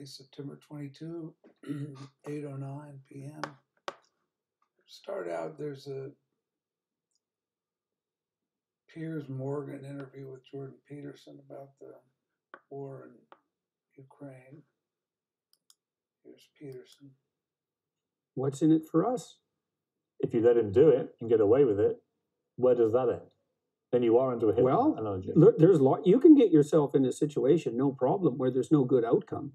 September 22, 8:09 p.m. Start out, there's a Piers Morgan interview with Jordan Peterson about the war in Ukraine. Here's Peterson. What's in it for us? If you let him do it and get away with it, where does that end? Then you are into a Hitler analogy. Look, there's a lot. You can get yourself in a situation, no problem, where there's no good outcome.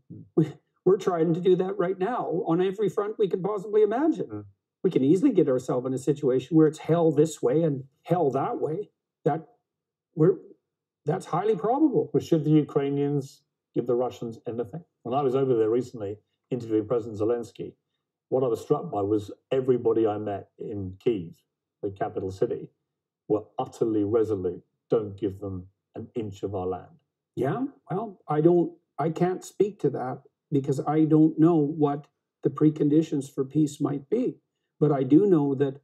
We're trying to do that right now on every front we can possibly imagine. We can easily get ourselves in a situation where it's hell this way and hell that way. That's highly probable. But should the Ukrainians give the Russians anything? When I was over there recently interviewing President Zelensky, what I was struck by was everybody I met in Kyiv, the capital city, were utterly resolute. Don't give them an inch of our land. Yeah, well, I can't speak to that because I don't know what the preconditions for peace might be. But I do know that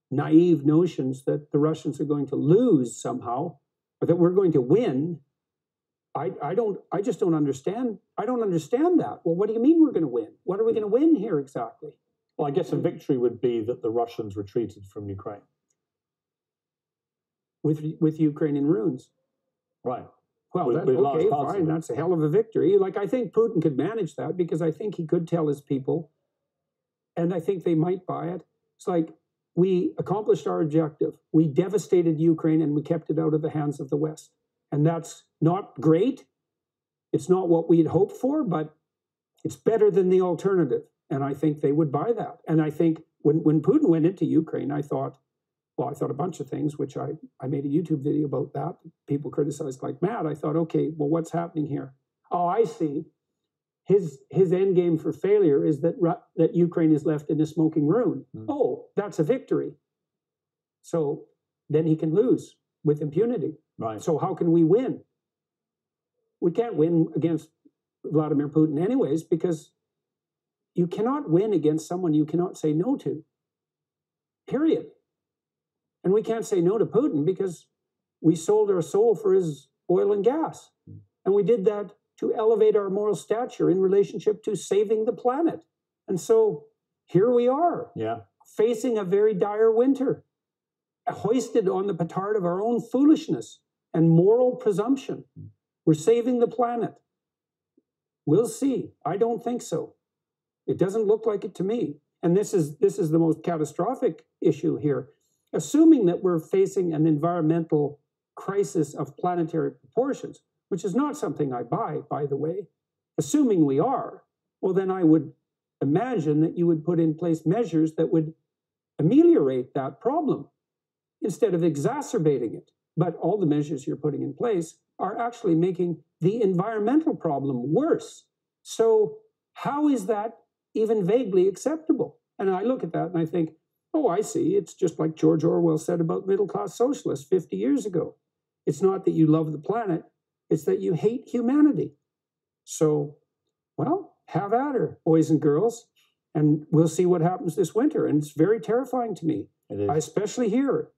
naive notions that the Russians are going to lose somehow, or that we're going to win, I just don't understand. I don't understand that. Well, what do you mean we're going to win? What are we going to win here exactly? Well, I guess a victory would be that the Russians retreated from Ukraine. With Ukrainian ruins. Right. Well, okay, fine. That's a hell of a victory. Like, I think Putin could manage that because I think he could tell his people, and I think they might buy it. It's like, we accomplished our objective. We devastated Ukraine and we kept it out of the hands of the West. And that's not great. It's not what we'd hoped for, but it's better than the alternative. And I think they would buy that. And I think when Putin went into Ukraine, I thought a bunch of things, which I made a YouTube video about that. People criticized like mad. I thought, okay, well, what's happening here? Oh, I see. His end game for failure is that Ukraine is left in a smoking ruin. Oh, that's a victory. So then he can lose with impunity. Right. So how can we win? We can't win against Vladimir Putin anyways, because you cannot win against someone you cannot say no to. Period. And we can't say no to Putin because we sold our soul for his oil and gas. And we did that to elevate our moral stature in relationship to saving the planet. And so here we are, facing a very dire winter, hoisted on the petard of our own foolishness and moral presumption. We're saving the planet. We'll see. I don't think so. It doesn't look like it to me. And this is the most catastrophic issue here. Assuming that we're facing an environmental crisis of planetary proportions, which is not something I buy, by the way, assuming we are, well, then I would imagine that you would put in place measures that would ameliorate that problem instead of exacerbating it. But all the measures you're putting in place are actually making the environmental problem worse. So how is that even vaguely acceptable? And I look at that and I think, oh, I see. It's just like George Orwell said about middle-class socialists 50 years ago. It's not that you love the planet, it's that you hate humanity. So, well, have at her, boys and girls, and we'll see what happens this winter. And it's very terrifying to me. It is. I especially hear it,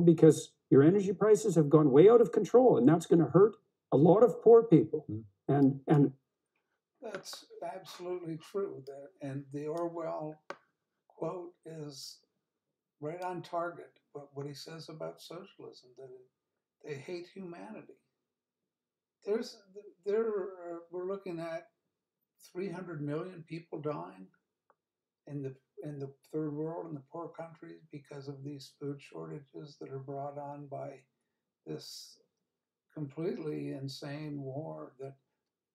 because your energy prices have gone way out of control, and that's going to hurt a lot of poor people. And that's absolutely true. And the Orwell quote is right on target. But what he says about socialism, that they hate humanity. We're looking at 300 million people dying in the third world, in the poor countries, because of these food shortages that are brought on by this completely insane war. That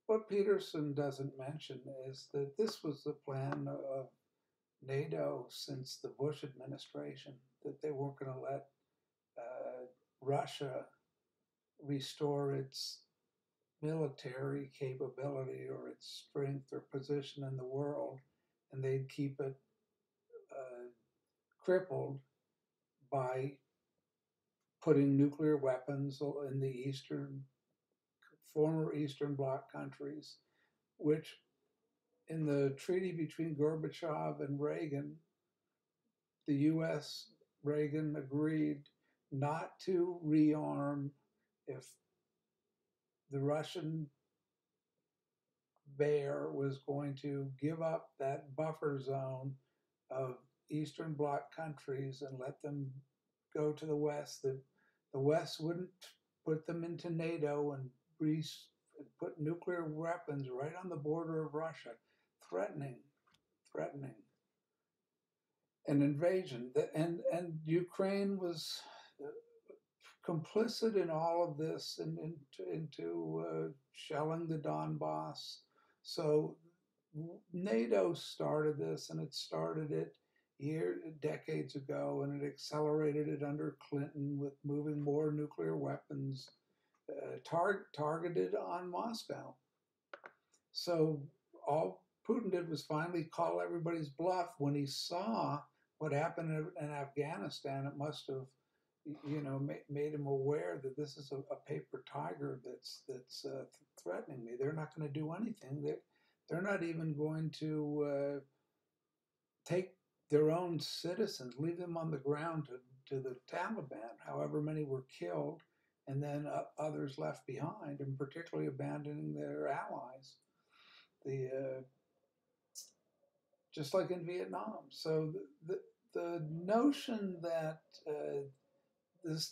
what Peterson doesn't mention is that this was the plan of NATO since the Bush administration, that they weren't going to let Russia restore its military capability or its strength or position in the world, and they'd keep it crippled by putting nuclear weapons in the former Eastern Bloc countries, which in the treaty between Gorbachev and Reagan, the U.S., Reagan agreed not to rearm if the Russian bear was going to give up that buffer zone of Eastern Bloc countries and let them go to the West. The West wouldn't put them into NATO and put nuclear weapons right on the border of Russia, threatening an invasion. And Ukraine was complicit in all of this and into shelling the Donbass. So NATO started this, and it started it decades ago, and it accelerated it under Clinton with moving more nuclear weapons targeted on Moscow. So all Putin did was finally call everybody's bluff when he saw what happened in Afghanistan. It must have, made him aware that this is a paper tiger that's threatening me. They're not going to do anything. They're not even going to take their own citizens, leave them on the ground to the Taliban, however many were killed, and then others left behind, and particularly abandoning their allies. Just like in Vietnam. So the notion that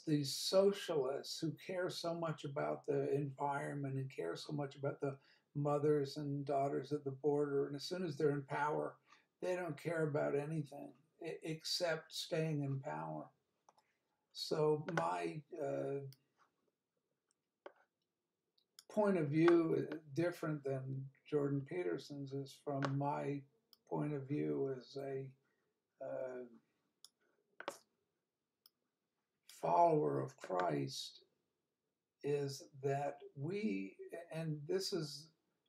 these socialists who care so much about the environment and care so much about the mothers and daughters at the border, and as soon as they're in power, they don't care about anything except staying in power. So my point of view, different than Jordan Peterson's, is from my point of view as a follower of Christ, is that and this is,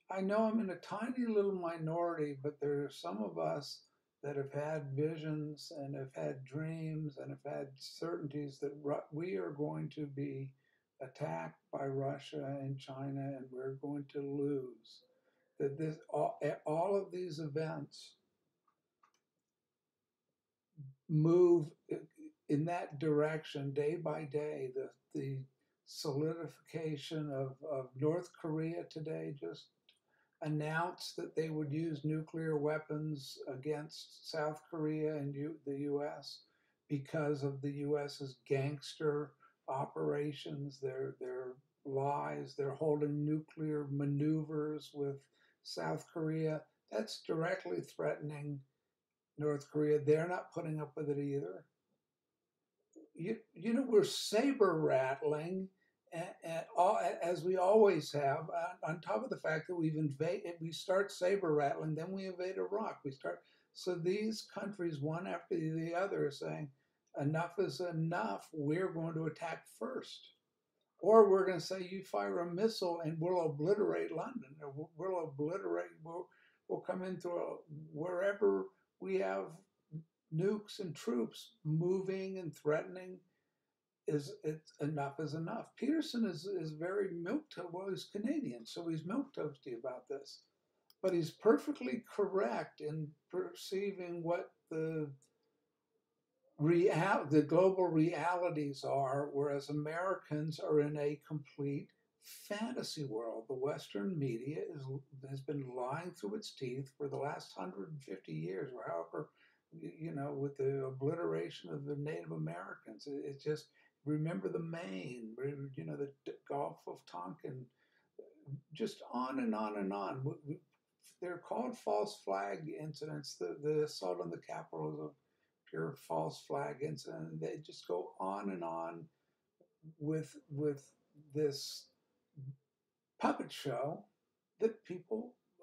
I know I'm in a tiny little minority, but there are some of us that have had visions and have had dreams and have had certainties that we are going to be attacked by Russia and China, and we're going to lose. That all of these events move in that direction day by day. The solidification of North Korea today just announced that they would use nuclear weapons against South Korea and the U.S. because of the U.S.'s gangster operations, their lies. They're holding nuclear maneuvers with South Korea. That's directly threatening North Korea. They're not putting up with it either. We're saber rattling, as we always have, on top of the fact that we start saber rattling, then we invade Iraq. So these countries, one after the other, are saying, enough is enough. We're going to attack first. Or we're going to say, you fire a missile and we'll obliterate London, or we'll come into wherever we have nukes and troops moving and threatening. Enough is enough. Peterson is very milquetoast. Well, he's Canadian, so he's milquetoasty about this, but he's perfectly correct in perceiving what the global realities are, whereas Americans are in a complete fantasy world. The Western media has been lying through its teeth for the last 150 years, or however, with the obliteration of the Native Americans. It's just, remember the Maine, the Gulf of Tonkin, just on and on and on. They're called false flag incidents. The assault on the Capitol is a pure false flag incident. They just go on and on with this puppet show that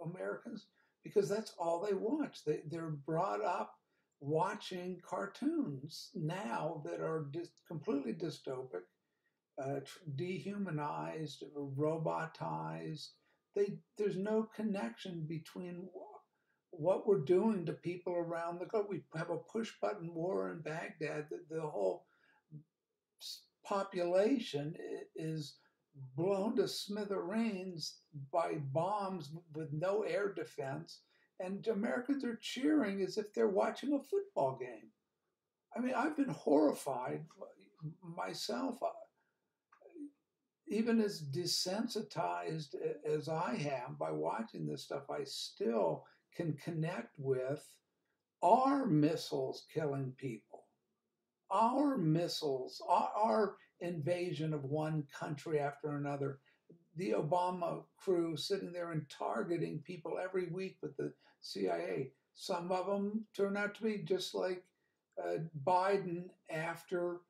Americans, because that's all they watch. They're brought up watching cartoons now that are completely dystopic, dehumanized, robotized. There's no connection between what we're doing to people around the globe. We have a push-button war in Baghdad. The whole population is blown to smithereens by bombs with no air defense, and Americans are cheering as if they're watching a football game. I mean, I've been horrified myself. even as desensitized as I am by watching this stuff, I still can connect with our missiles killing people, our missiles, our invasion of one country after another. The Obama crew sitting there and targeting people every week with the CIA. Some of them turn out to be just like Biden after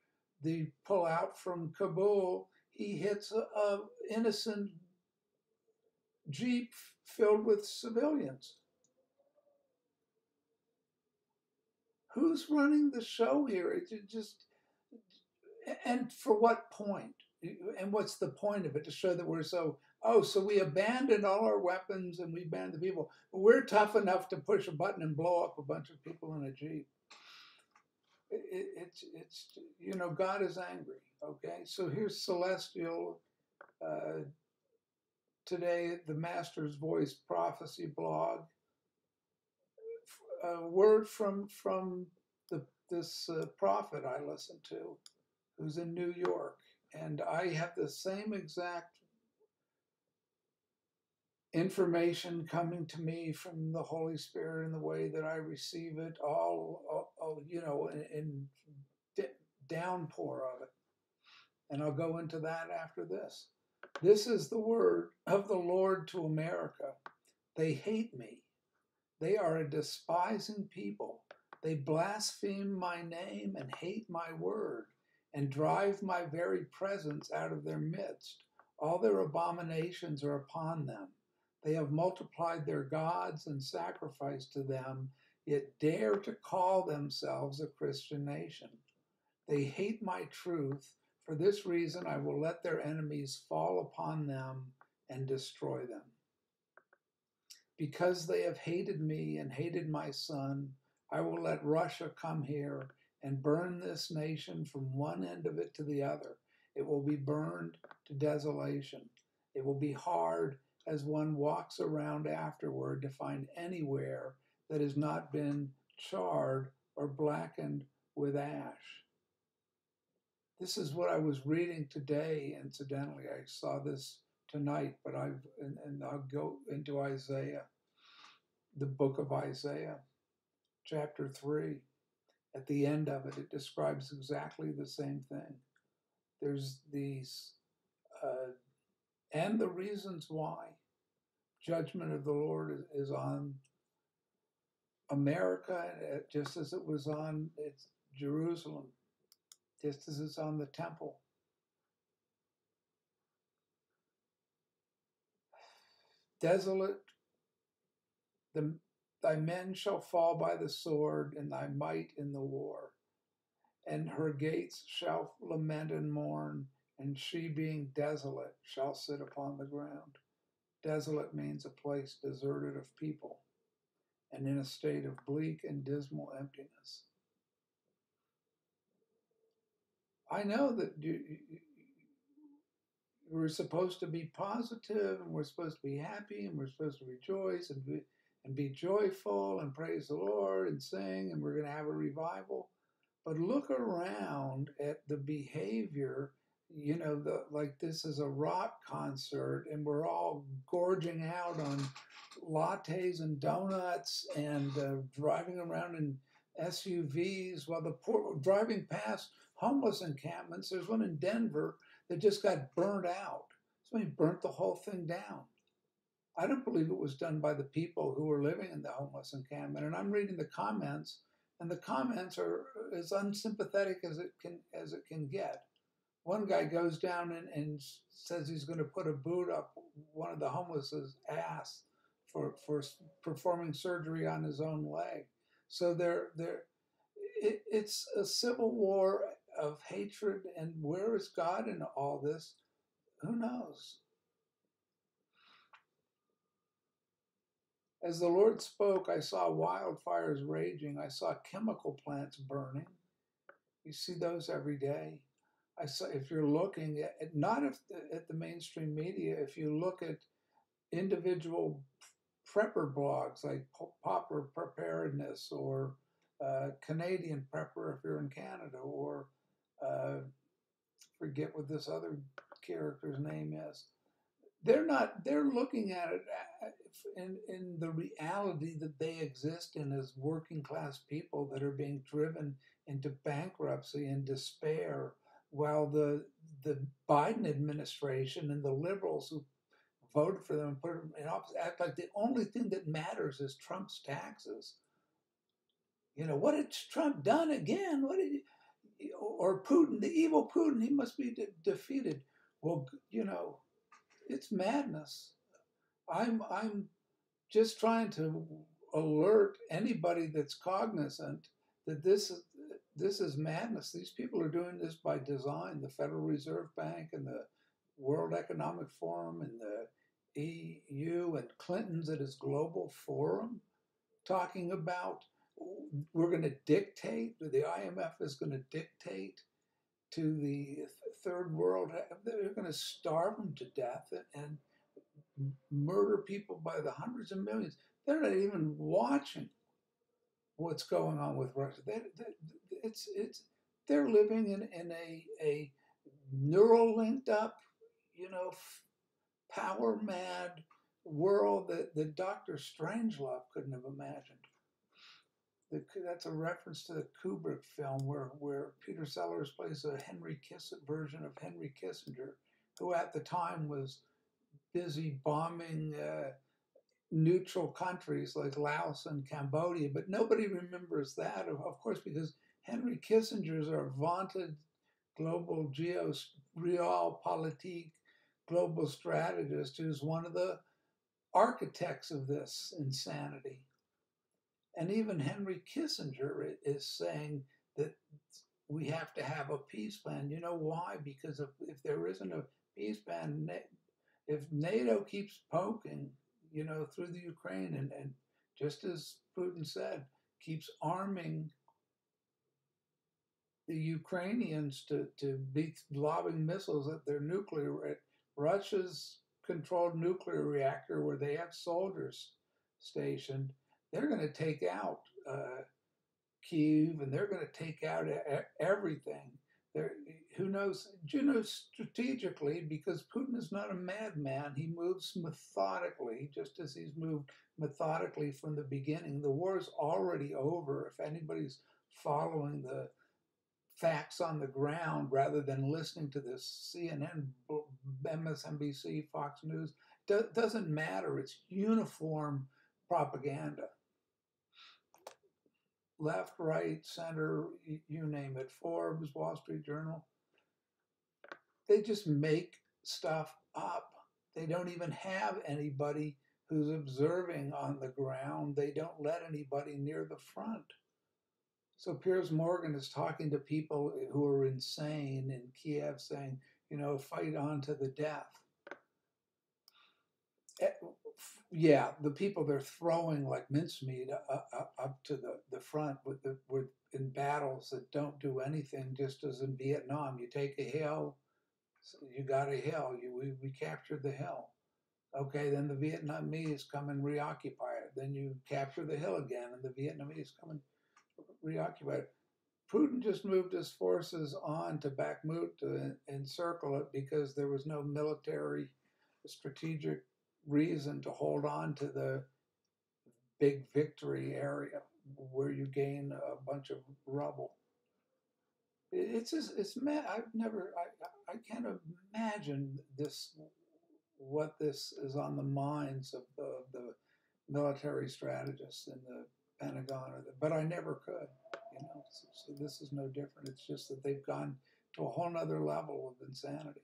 the pullout from Kabul. He hits a innocent jeep filled with civilians. Who's running the show here? It just, and for what point? And what's the point of it? To show that we're so, oh, so we abandoned all our weapons and we banned the people. We're tough enough to push a button and blow up a bunch of people in a jeep. It's God is angry. Okay, so here's Celestial. Today, the Master's Voice Prophecy blog. A word from this prophet I listen to, who's in New York, and I have the same exact information coming to me from the Holy Spirit in the way that I receive it, all in downpour of it. And I'll go into that after this. This is the word of the Lord to America. They hate me. They are a despising people. They blaspheme my name and hate my word and drive my very presence out of their midst. All their abominations are upon them. They have multiplied their gods and sacrificed to them, yet dare to call themselves a Christian nation. They hate my truth. For this reason, I will let their enemies fall upon them and destroy them. Because they have hated me and hated my son, I will let Russia come here and burn this nation from one end of it to the other. It will be burned to desolation. It will be hard as one walks around afterward to find anywhere that has not been charred or blackened with ash. This is what I was reading today, incidentally. I saw this tonight, but I'll go into Isaiah, the book of Isaiah, chapter 3. At the end of it, it describes exactly the same thing. There's these, and the reasons why judgment of the Lord is on America, just as it was on Jerusalem, just as it's on the temple. Desolate, thy men shall fall by the sword, and thy might in the war. And her gates shall lament and mourn, and she being desolate shall sit upon the ground. Desolate means a place deserted of people, and in a state of bleak and dismal emptiness. I know that we're supposed to be positive, and we're supposed to be happy, and we're supposed to rejoice and be joyful and praise the Lord and sing, and we're going to have a revival. But look around at the behavior, like this is a rock concert, and we're all gorging out on lattes and donuts and driving around in SUVs while driving past homeless encampments. There's one in Denver that just got burned out. Somebody burnt the whole thing down. I don't believe it was done by the people who were living in the homeless encampment. And I'm reading the comments, and the comments are as unsympathetic as it can get. One guy goes down and says he's going to put a boot up one of the homeless's ass for performing surgery on his own leg. So it's a civil war of hatred, and where is God in all this? Who knows? As the Lord spoke, I saw wildfires raging. I saw chemical plants burning. You see those every day. I saw, if you're looking at, not at the mainstream media, if you look at individual prepper blogs like Pauper Preparedness or Canadian Prepper if you're in Canada, or forget what this other character's name is. They're looking at it in the reality that they exist in as working class people that are being driven into bankruptcy and despair, while the Biden administration and the liberals who voted for them and put them in office act like the only thing that matters is Trump's taxes. What had Trump done again? What did or Putin, the evil Putin, he must be defeated. Well, it's madness. I'm just trying to alert anybody that's cognizant that this is madness. These people are doing this by design. The Federal Reserve Bank and the World Economic Forum and the EU and Clinton's at his global forum talking about we're going to dictate, the IMF is going to dictate to the third world. They're going to starve them to death and murder people by the hundreds of millions. They're not even watching what's going on with Russia. They're living in a neural linked up, power mad world that Dr. Strangelove couldn't have imagined. That's a reference to the Kubrick film where Peter Sellers plays a version of Henry Kissinger, who at the time was busy bombing neutral countries like Laos and Cambodia. But nobody remembers that, of course, because Henry Kissinger's our vaunted global realpolitik global strategist who's one of the architects of this insanity. And even Henry Kissinger is saying that we have to have a peace plan. You know why? Because if there isn't a peace plan, if NATO keeps poking, through the Ukraine and just as Putin said, keeps arming the Ukrainians to be lobbing missiles at their Russia's controlled nuclear reactor where they have soldiers stationed, they're going to take out Kyiv, and they're going to take out everything. Who knows? Strategically, because Putin is not a madman, he moves methodically, just as he's moved methodically from the beginning. The war is already over. If anybody's following the facts on the ground rather than listening to this CNN, MSNBC, Fox News, doesn't matter. It's uniform propaganda. Left, right, center, you name it, Forbes, Wall Street Journal. They just make stuff up. They don't even have anybody who's observing on the ground. They don't let anybody near the front. So Piers Morgan is talking to people who are insane in Kiev saying, fight on to the death. Yeah, the people they're throwing like mincemeat up to the front with in battles that don't do anything, just as in Vietnam. You take a hill, you got a hill, we captured the hill. Okay, then the Vietnamese come and reoccupy it. Then you capture the hill again, and the Vietnamese come and reoccupy it. Putin just moved his forces on to Bakhmut to encircle it because there was no military strategic reason to hold on to the big victory area where you gain a bunch of rubble. It's mad. I can't imagine what this is on the minds of the military strategists in the Pentagon, but I never could, so this is no different. It's just that they've gone to a whole nother level of insanity.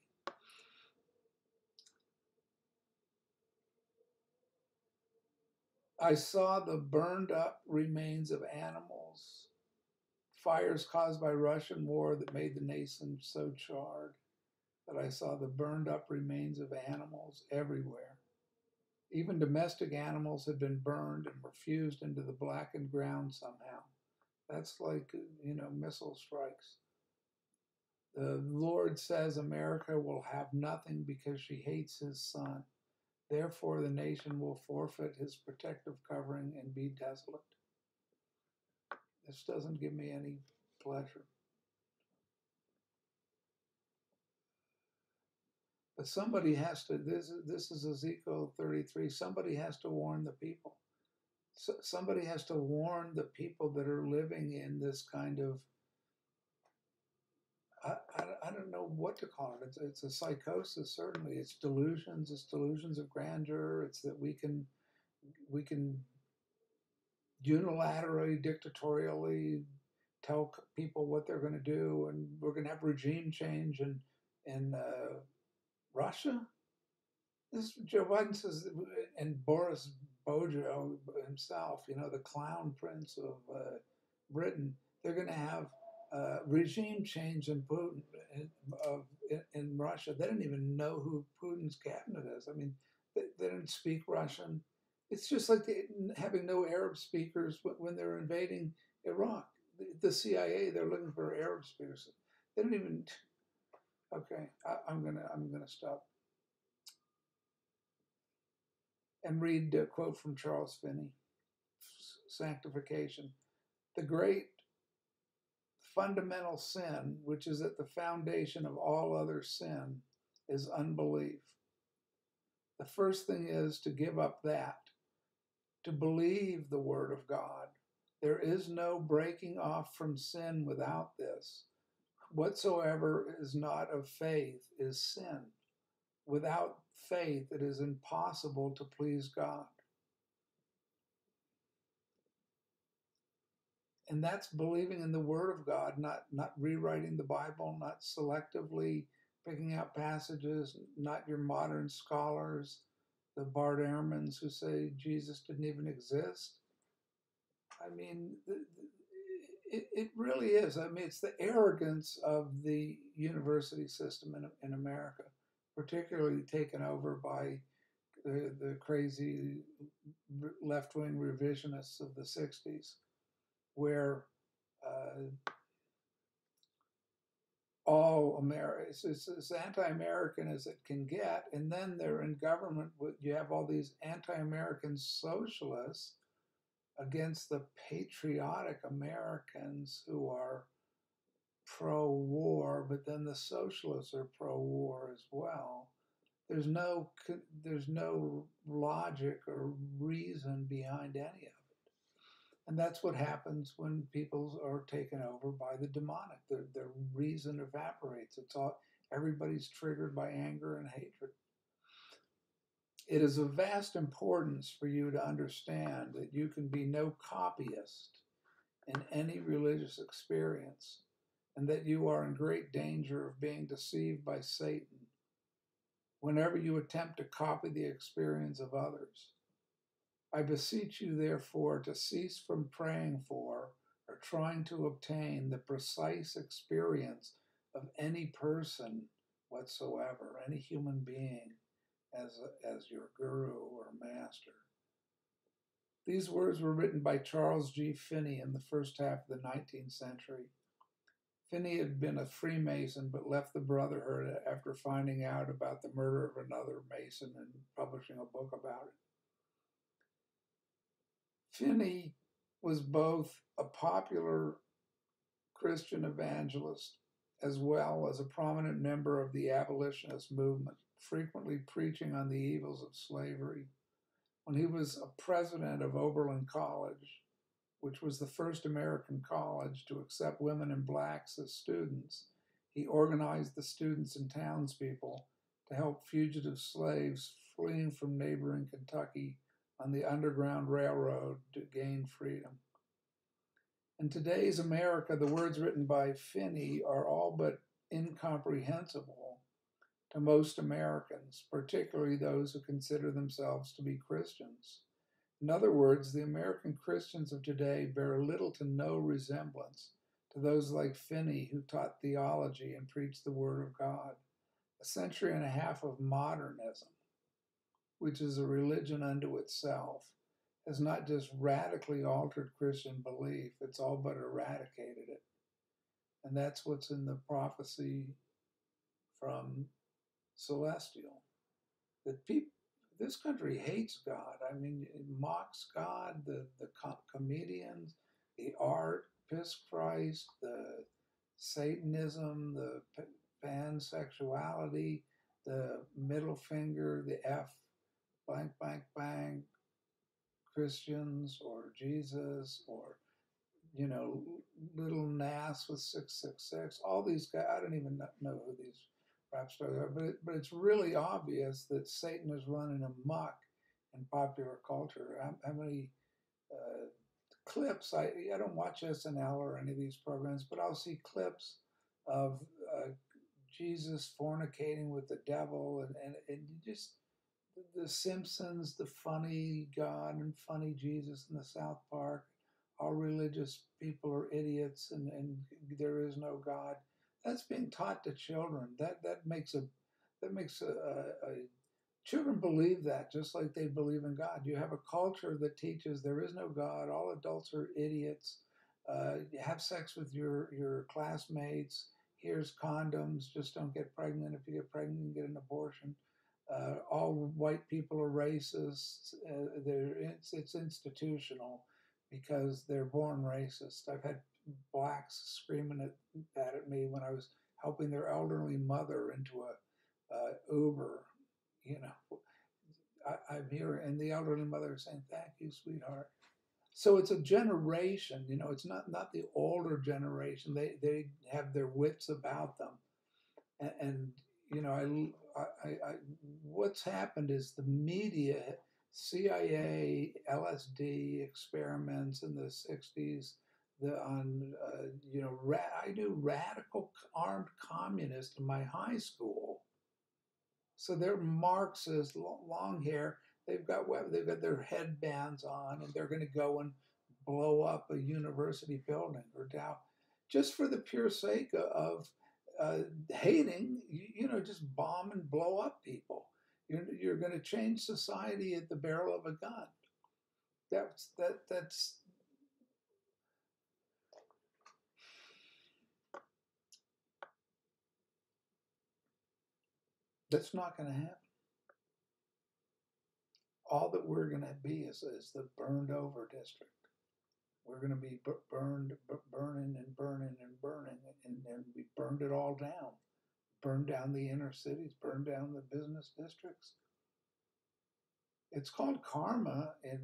I saw the burned up remains of animals, fires caused by Russian war that made the nation so charred that I saw the burned up remains of animals everywhere. Even domestic animals had been burned and were fused into the blackened ground somehow. That's like, missile strikes. The Lord says America will have nothing because she hates his son. Therefore, the nation will forfeit his protective covering and be desolate. This doesn't give me any pleasure. But somebody has to. This is Ezekiel 33. Somebody has to warn the people. So somebody has to warn the people that are living in this kind of. I don't know what to call it. It's a psychosis. Certainly, it's delusions. It's delusions of grandeur. It's that we can unilaterally, dictatorially tell people what they're going to do, and we're going to have regime change in Russia. This Joe Biden says, and Boris Bojo himself, the clown prince of Britain, they're going to have regime change in Putin in Russia. They don't even know who Putin's cabinet is. I mean, they don't speak Russian. It's just like having no Arab speakers when they're invading Iraq. The CIA, they're looking for Arab speakers. They don't even. Okay, I'm gonna stop and read a quote from Charles Finney. Sanctification, the great fundamental sin, which is at the foundation of all other sin, is unbelief. The first thing is to give up that, to believe the Word of God. There is no breaking off from sin without this. Whatsoever is not of faith is sin. Without faith, it is impossible to please God. And that's believing in the Word of God, not rewriting the Bible, not selectively picking out passages, not your modern scholars, the Bart Ehrmans who say Jesus didn't even exist. I mean, it really is. I mean, it's the arrogance of the university system in America, particularly taken over by the crazy left-wing revisionists of the 60s, where all America, it's as anti-American as it can get. And then they're in government. You have all these anti-American socialists against the patriotic Americans who are pro-war, but then the socialists are pro-war as well. There's no logic or reason behind any of it. And that's what happens when people are taken over by the demonic. Their reason evaporates. It's all, everybody's triggered by anger and hatred. It is of vast importance for you to understand that you can be no copyist in any religious experience, and that you are in great danger of being deceived by Satan whenever you attempt to copy the experience of others. I beseech you, therefore, to cease from praying for or trying to obtain the precise experience of any person whatsoever, any human being, as your guru or master. These words were written by Charles G. Finney in the first half of the 19th century. Finney had been a Freemason but left the Brotherhood after finding out about the murder of another Mason and publishing a book about it. Finney was both a popular Christian evangelist as well as a prominent member of the abolitionist movement, frequently preaching on the evils of slavery. When he was a president of Oberlin College, which was the first American college to accept women and blacks as students, he organized the students and townspeople to help fugitive slaves fleeing from neighboring Kentucky on the Underground Railroad to gain freedom. In today's America, the words written by Finney are all but incomprehensible to most Americans, particularly those who consider themselves to be Christians. In other words, the American Christians of today bear little to no resemblance to those like Finney who taught theology and preached the Word of God. A century and a half of modernism, which is a religion unto itself, has not just radically altered Christian belief, it's all but eradicated it. And that's what's in the prophecy from Celestial. That this country hates God. I mean, it mocks God, the comedians, the art, piss Christ, the Satanism, the pansexuality, the middle finger, the F, blank, blank, blank, Christians or Jesus or, you know, Little Nas with 666, all these guys, I don't even know who these rap stars are, but it's really obvious that Satan is running amok in popular culture. How many clips, I don't watch SNL or any of these programs, but I'll see clips of Jesus fornicating with the devil and just the Simpsons, the funny God and funny Jesus in the South Park. All religious people are idiots and there is no God. That's being taught to children. That makes children believe that just like they believe in God. You have a culture that teaches there is no God. All adults are idiots. You have sex with your classmates. Here's condoms. Just don't get pregnant. If you get pregnant, you get an abortion. All white people are racists. It's institutional because they're born racist. I've had blacks screaming at me when I was helping their elderly mother into a Uber. You know, I'm here, and the elderly mother is saying, "Thank you, sweetheart." So it's a generation. You know, it's not the older generation. They have their wits about them, and you know, what's happened is the media, CIA, LSD experiments in the '60s, I knew radical armed communists in my high school. So they're Marxists, long hair. They've got their headbands on, and they're going to go and blow up a university building or down, just for the pure sake of hating. Just bomb and blow up people. You're going to change society at the barrel of a gun. That's not going to happen. All that we're going to be is the burned over district. We're going to be burning and burning and burning, and we burned it all down. Burned down the inner cities, burned down the business districts. It's called karma, and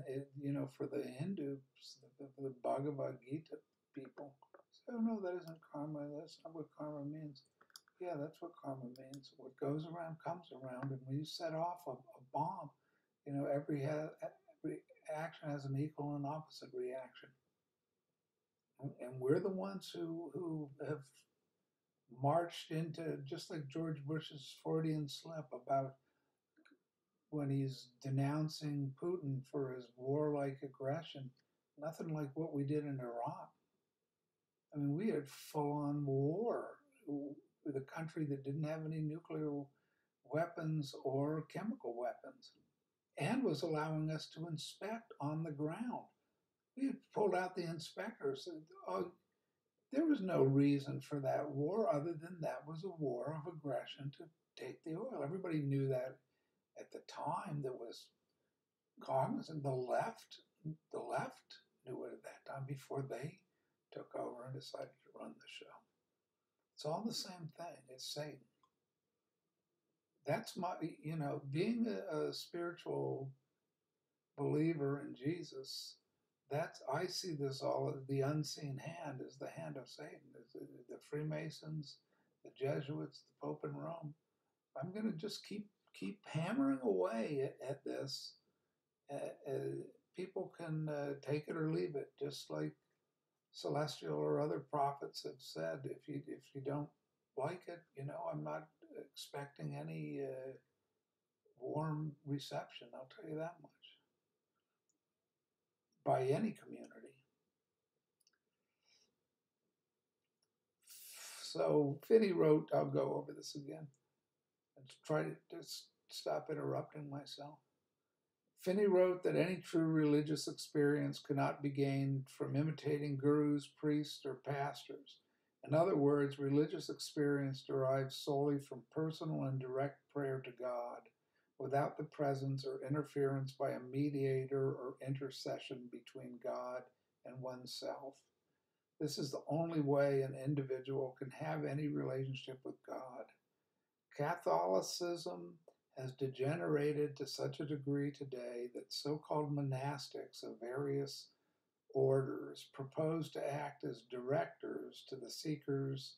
for the Hindus, the Bhagavad Gita people say, "Oh no, that isn't karma. That's not what karma means." Yeah, that's what karma means. What goes around comes around, and when you set off a bomb, every action has an equal and opposite reaction. And we're the ones who have marched into, just like George Bush's Freudian slip about when he's denouncing Putin for his warlike aggression, nothing like what we did in Iraq. I mean, we had full-on war with a country that didn't have any nuclear weapons or chemical weapons and was allowing us to inspect on the ground. We had pulled out the inspectors. There was no reason for that war other than that was a war of aggression to take the oil. Everybody knew that at the time. That was cognizant. The left knew it at that time before they took over and decided to run the show. It's all the same thing. It's Satan. That's being a spiritual believer in Jesus. I see this all as the unseen hand is the hand of Satan. The Freemasons, the Jesuits, the Pope in Rome. I'm going to just keep hammering away at this. People can take it or leave it, just like Celestial or other prophets have said. If you don't like it, I'm not expecting any warm reception. I'll tell you that much. By any community. So Finney wrote, I'll go over this again and try to just stop interrupting myself. Finney wrote that any true religious experience cannot be gained from imitating gurus, priests, or pastors. In other words, religious experience derives solely from personal and direct prayer to God, without the presence or interference by a mediator or intercession between God and oneself. This is the only way an individual can have any relationship with God, Catholicism has degenerated to such a degree today that so-called monastics of various orders propose to act as directors to the seeker's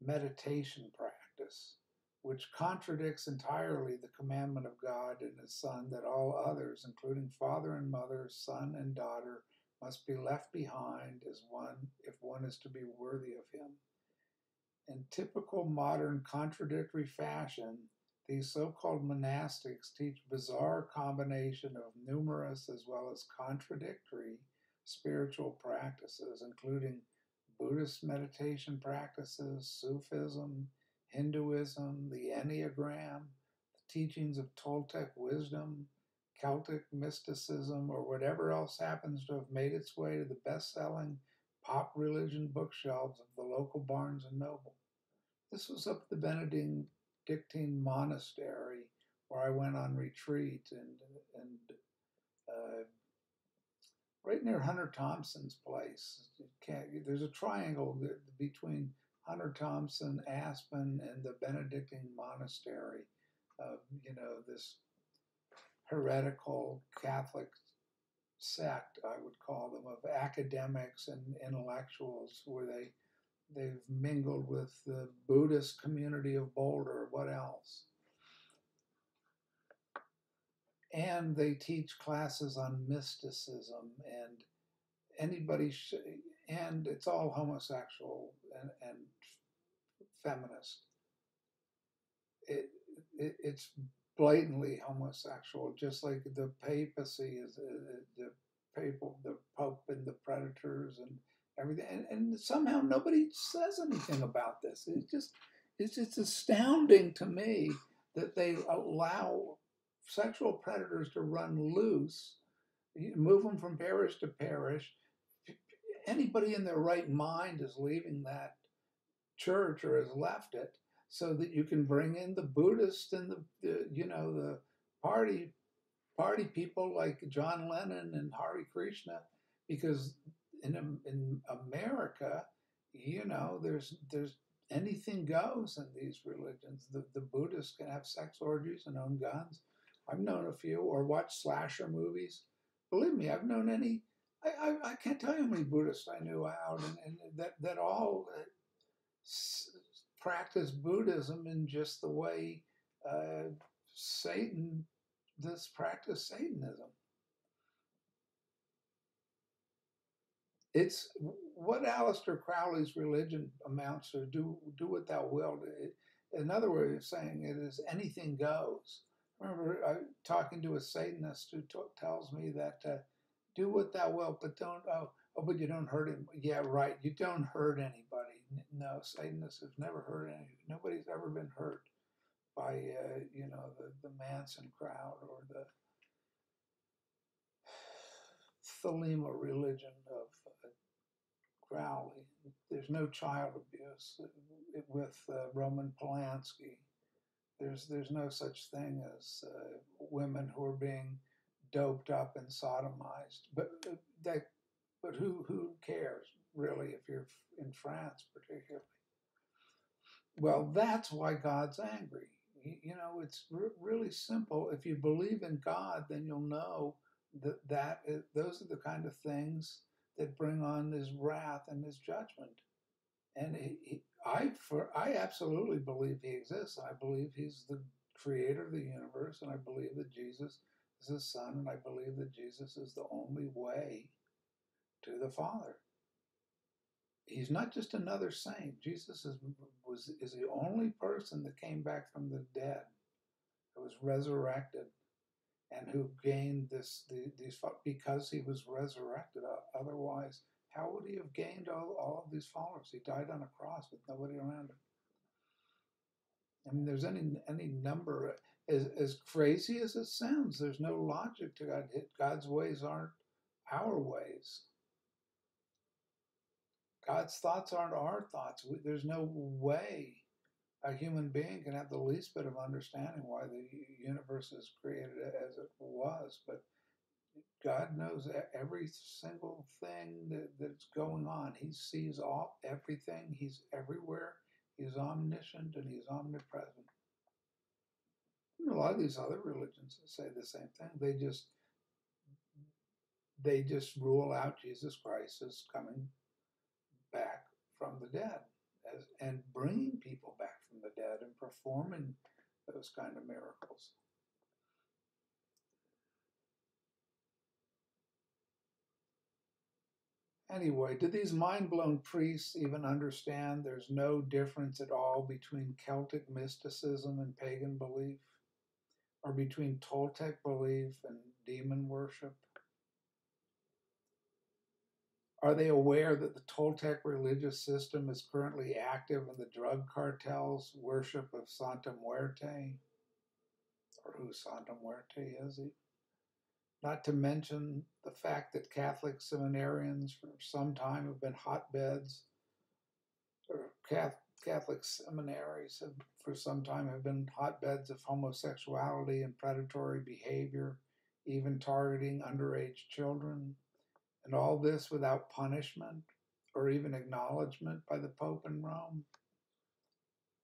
meditation practice, which contradicts entirely the commandment of God and His Son that all others, including father and mother, son and daughter, must be left behind as one if one is to be worthy of Him. In typical modern contradictory fashion, these so-called monastics teach bizarre combination of numerous as well as contradictory spiritual practices, including Buddhist meditation practices, Sufism, Hinduism, the Enneagram, the teachings of Toltec wisdom, Celtic mysticism, or whatever else happens to have made its way to the best-selling pop religion bookshelves of the local Barnes and Noble. This was up at the Benedictine monastery where I went on retreat, and right near Hunter Thompson's place. There's a triangle between Hunter Thompson, Aspen, and the Benedictine monastery. This heretical Catholic sect, I would call them, of academics and intellectuals, where they've mingled with the Buddhist community of Boulder. What else? And they teach classes on mysticism, and and it's all homosexual and feminist. It's blatantly homosexual, just like the papacy is the Pope and the predators and everything. And somehow nobody says anything about this. It's just astounding to me that they allow sexual predators to run loose, move them from parish to parish. Anybody in their right mind is leaving that church or has left it, so that you can bring in the Buddhists and the party people like John Lennon and Hare Krishna, because in America, there's anything goes in these religions. The Buddhists can have sex orgies and own guns. I've known a few, or watched slasher movies. Believe me, I've known any. I can't tell you how many Buddhists I knew out, and that all practice Buddhism in just the way Satan does practice Satanism. It's what Aleister Crowley's religion amounts to. Do what thou wilt. Another way of saying it is anything goes. I remember talking to a Satanist who tells me that do what thou wilt, but don't. But you don't hurt him. Yeah, right. You don't hurt anybody. No, Satanists have never hurt anybody. Nobody's ever been hurt by the Manson crowd or the Thelema religion of Crowley. There's no child abuse with Roman Polanski. There's no such thing as women who are being doped up and sodomized. But who cares really if you're in France particularly? Well, that's why God's angry. It's really simple. If you believe in God, then you'll know that those are the kind of things that bring on His wrath and His judgment. And I absolutely believe He exists. I believe He's the creator of the universe, and I believe that Jesus is His Son, and I believe that Jesus is the only way to the Father. He's not just another saint. Jesus is the only person that came back from the dead, who was resurrected, and who gained these because He was resurrected. Otherwise, how would He have gained all of these followers? He died on a cross with nobody around Him. I mean, there's any number. As crazy as it sounds, there's no logic to God. God's ways aren't our ways. God's thoughts aren't our thoughts. There's no way a human being can have the least bit of understanding why the universe is created as it was. But God knows every single thing that's going on. He sees everything. He's everywhere. He's omniscient and He's omnipresent. A lot of these other religions say the same thing. They just rule out Jesus Christ as coming back from the dead, and bringing people back from the dead and performing those kind of miracles. Anyway, do these mind-blown priests even understand there's no difference at all between Celtic mysticism and pagan belief, or between Toltec belief and demon worship? Are they aware that the Toltec religious system is currently active in the drug cartel's worship of Santa Muerte? Or who Santa Muerte is he? Not to mention the fact that Catholic seminarians for some time have been hotbeds, or Catholic seminaries have for some time have been hotbeds of homosexuality and predatory behavior, even targeting underage children. And all this without punishment or even acknowledgement by the Pope in Rome,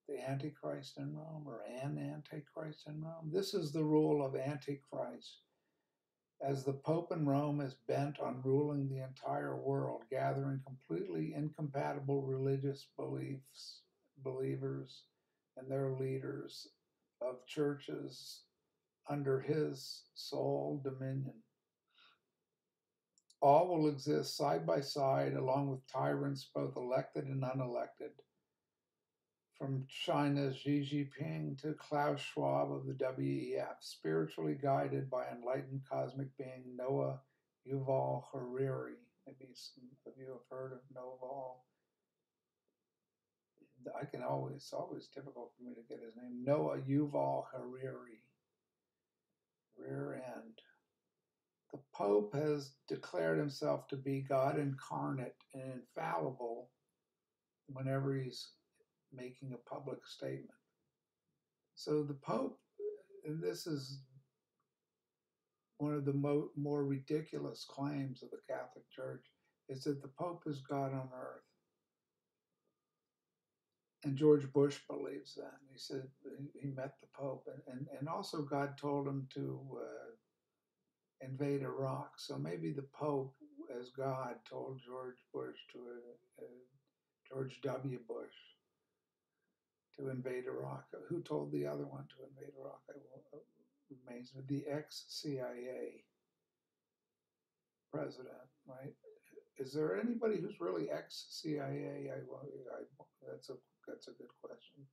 the Antichrist in Rome, or an Antichrist in Rome. This is the rule of Antichrist. As the Pope in Rome is bent on ruling the entire world, gathering completely incompatible religious believers, and their leaders of churches under his sole dominion. All will exist side by side, along with tyrants both elected and unelected, from China's Xi Jinping to Klaus Schwab of the WEF, spiritually guided by enlightened cosmic being Noah Yuval Harari. Maybe some of you have heard of Noval. It's always difficult for me to get his name. Noah Yuval Harari. Rear end. The Pope has declared himself to be God incarnate and infallible whenever he's making a public statement. So the Pope, and this is one of the more ridiculous claims of the Catholic Church, is that the Pope is God on earth. And George Bush believes that. He said he met the Pope, and also God told him to invade Iraq. So maybe the Pope, as God, told George W. Bush to invade Iraq. Who told the other one to invade Iraq? Remains with the ex-CIA president, right? Is there anybody who's really ex-CIA? That's a good question.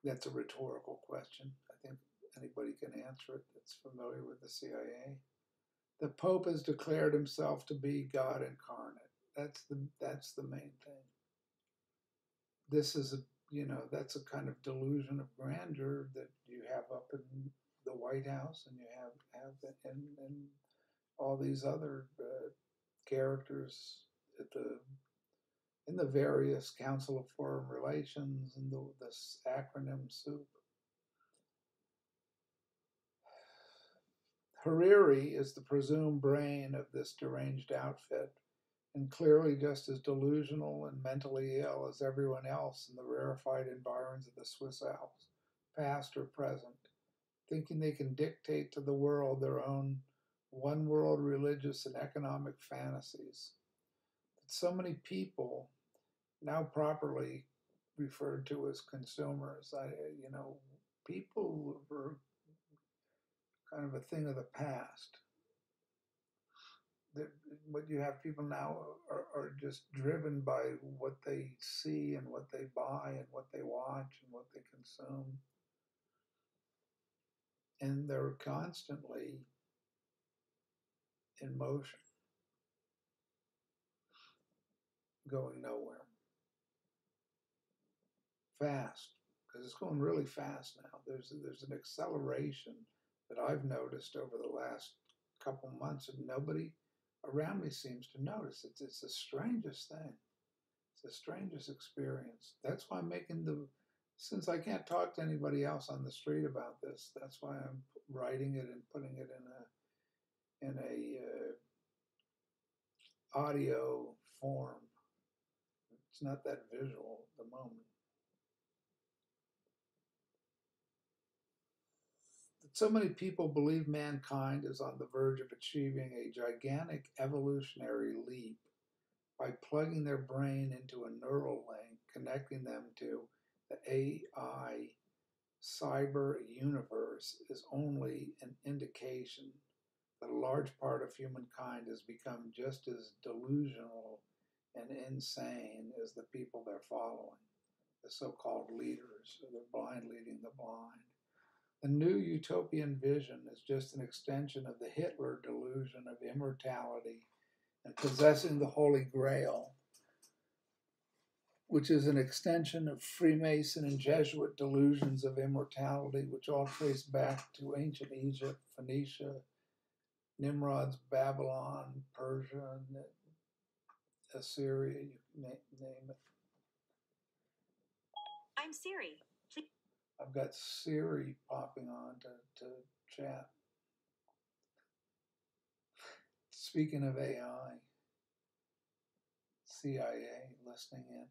That's a rhetorical question. I think anybody can answer it that's familiar with the CIA. The Pope has declared himself to be God incarnate. That's the main thing. This is that's a kind of delusion of grandeur that you have up in the White House, and you have in all these other characters in the various Council of Foreign Relations and this acronym soup. Hariri is the presumed brain of this deranged outfit, and clearly just as delusional and mentally ill as everyone else in the rarefied environs of the Swiss Alps, past or present, thinking they can dictate to the world their own one-world religious and economic fantasies. But so many people, now properly referred to as consumers, people were kind of a thing of the past. What you have people now are just driven by what they see and what they buy and what they watch and what they consume. And they're constantly in motion, going nowhere. Fast, because it's going really fast now. There's an acceleration that I've noticed over the last couple months, and nobody around me seems to notice. It's the strangest thing. It's the strangest experience. That's why I'm since I can't talk to anybody else on the street about this, that's why I'm writing it and putting it in a audio form. It's not that visual at the moment. So many people believe mankind is on the verge of achieving a gigantic evolutionary leap by plugging their brain into a neural link, connecting them to the AI cyber universe is only an indication that a large part of humankind has become just as delusional and insane as the people they're following, the so-called leaders, who are blind leading the blind. The new utopian vision is just an extension of the Hitler delusion of immortality and possessing the Holy Grail, which is an extension of Freemason and Jesuit delusions of immortality, which all trace back to ancient Egypt, Phoenicia, Nimrod's Babylon, Persia, Assyria, you can name it. I'm Siri. Please. I've got Siri popping on to chat. Speaking of AI, CIA listening in.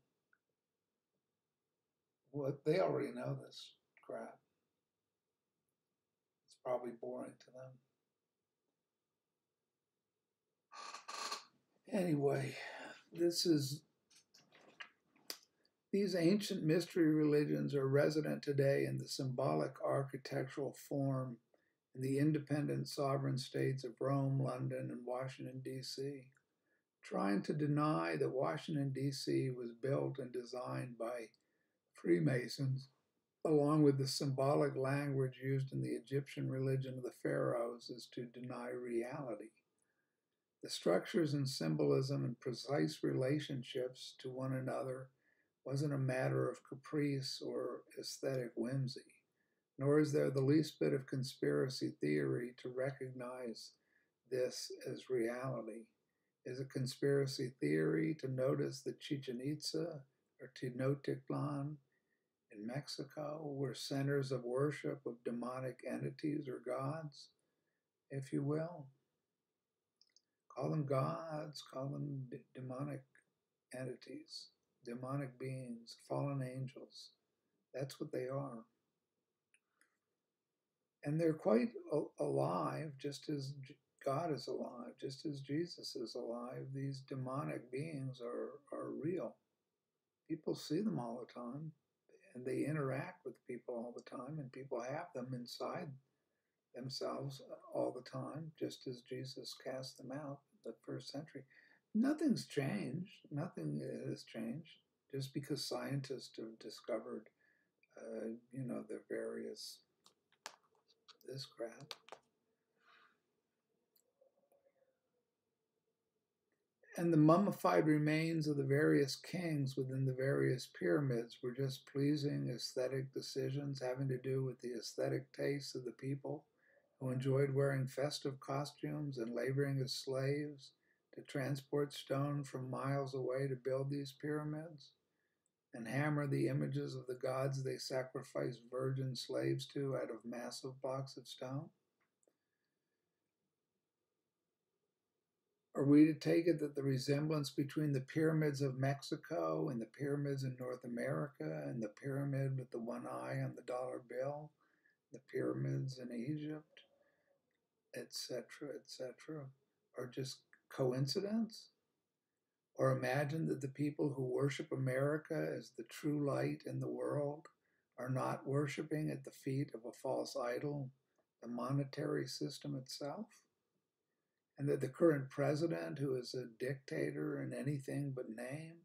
What they already know this crap. It's probably boring to them. Anyway, these ancient mystery religions are resident today in the symbolic architectural form in the independent sovereign states of Rome, London, and Washington, D.C., trying to deny that Washington, D.C. was built and designed by Freemasons, along with the symbolic language used in the Egyptian religion of the pharaohs, is to deny reality. The structures and symbolism and precise relationships to one another wasn't a matter of caprice or aesthetic whimsy, nor is there the least bit of conspiracy theory to recognize this as reality. Is a conspiracy theory to notice that Chichen Itza or Tenochtitlan in Mexico were centers of worship of demonic entities or gods, if you will? Call them gods, call them demonic entities, demonic beings, fallen angels. That's what they are. And they're quite alive, just as God is alive, just as Jesus is alive. These demonic beings are real. People see them all the time, and they interact with people all the time, and people have them inside themselves all the time, just as Jesus cast them out in the first century. Nothing's changed. Nothing has changed just because scientists have discovered, the various this crap. And the mummified remains of the various kings within the various pyramids were just pleasing aesthetic decisions having to do with the aesthetic tastes of the people who enjoyed wearing festive costumes and laboring as slaves to transport stone from miles away to build these pyramids and hammer the images of the gods they sacrificed virgin slaves to out of massive blocks of stone? Are we to take it that the resemblance between the pyramids of Mexico and the pyramids in North America and the pyramid with the one eye on the dollar bill, the pyramids in Egypt, etc., are just coincidence? Or imagine that the people who worship America as the true light in the world are not worshiping at the feet of a false idol, the monetary system itself? And that the current president, who is a dictator in anything but name,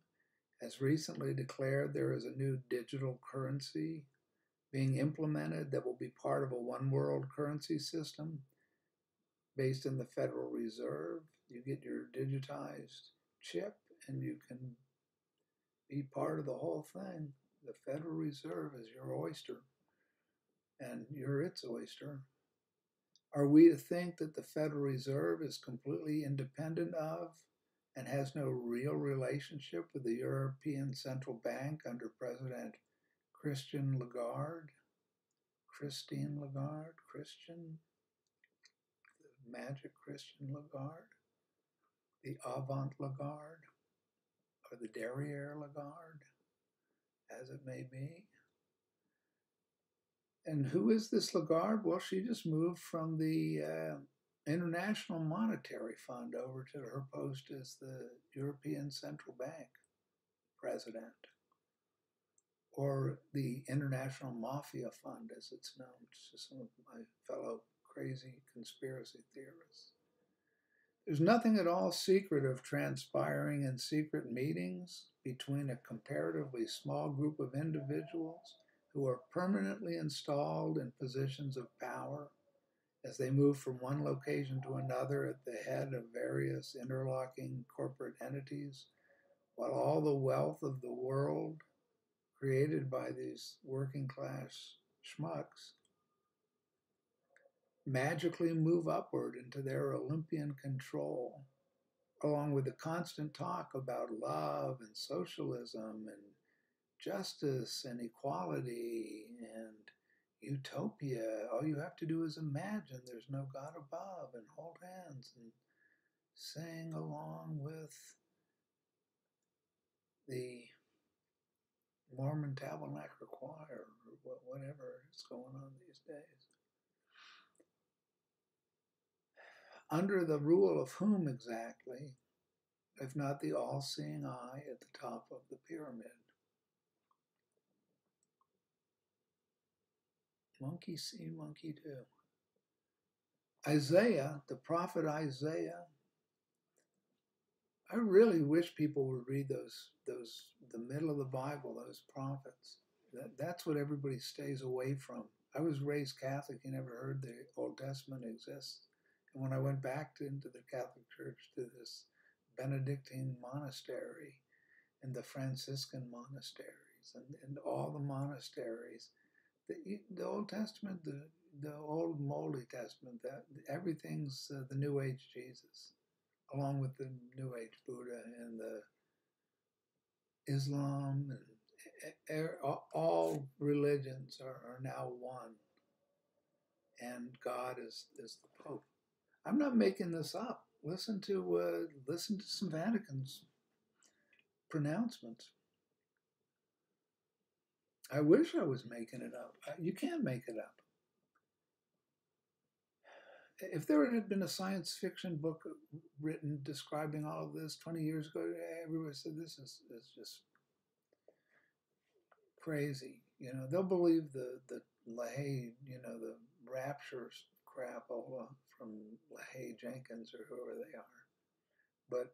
has recently declared there is a new digital currency being implemented that will be part of a one world currency system based in the Federal Reserve. You get your digitized chip and you can be part of the whole thing. The Federal Reserve is your oyster and you're its oyster. Are we to think that the Federal Reserve is completely independent of and has no real relationship with the European Central Bank under President Christine Lagarde, the magic Christian Lagarde, the Avant Lagarde, or the Derriere Lagarde, as it may be? And who is this Lagarde? Well, she just moved from the International Monetary Fund over to her post as the European Central Bank president, or the International Mafia Fund, as it's known to some of my fellow crazy conspiracy theorists. There's nothing at all secretive transpiring in secret meetings between a comparatively small group of individuals who are permanently installed in positions of power as they move from one location to another at the head of various interlocking corporate entities, while all the wealth of the world created by these working class schmucks magically move upward into their Olympian control, along with the constant talk about love and socialism and justice and equality and utopia. All you have to do is imagine there's no God above and hold hands and sing along with the Mormon Tabernacle Choir or whatever is going on these days. Under the rule of whom exactly, if not the all-seeing eye at the top of the pyramid? Monkey see, monkey do. Isaiah, the prophet Isaiah, I really wish people would read the middle of the Bible, those prophets. That's what everybody stays away from. I was raised Catholic. You never heard the Old Testament exists. And when I went back into the Catholic Church, to this Benedictine monastery and the Franciscan monasteries and all the monasteries, the Old Testament, the old moldy Testament, that everything's the New Age Jesus, along with the New Age Buddha and the Islam, and all religions are now one, and God is the Pope. I'm not making this up. Listen to some Vatican's pronouncements. I wish I was making it up. You can't make it up. If there had been a science fiction book written describing all of this 20 years ago, everybody said this is just crazy. They'll believe the LaHaye, the rapture crapola from LaHaye Jenkins or whoever they are. But,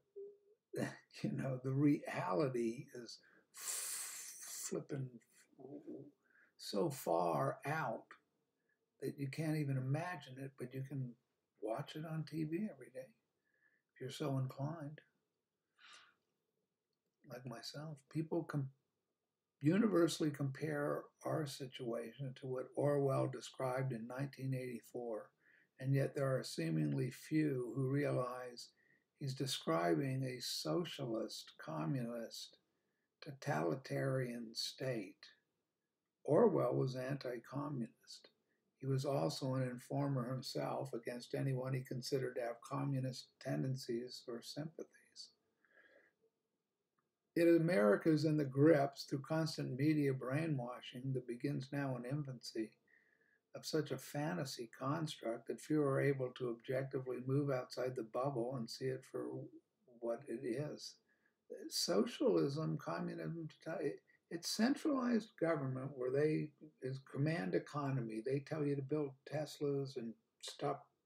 the reality is flipping so far out that you can't even imagine it, but you can watch it on TV every day if you're so inclined. Like myself, people universally compare our situation to what Orwell described in 1984, and yet there are seemingly few who realize he's describing a socialist, communist, totalitarian state. Orwell was anti-communist. He was also an informer himself against anyone he considered to have communist tendencies or sympathies. Yet America is in the grips, through constant media brainwashing that begins now in infancy, of such a fantasy construct that few are able to objectively move outside the bubble and see it for what it is. Socialism, communism, it's centralized government where is command economy. They tell you to build Teslas and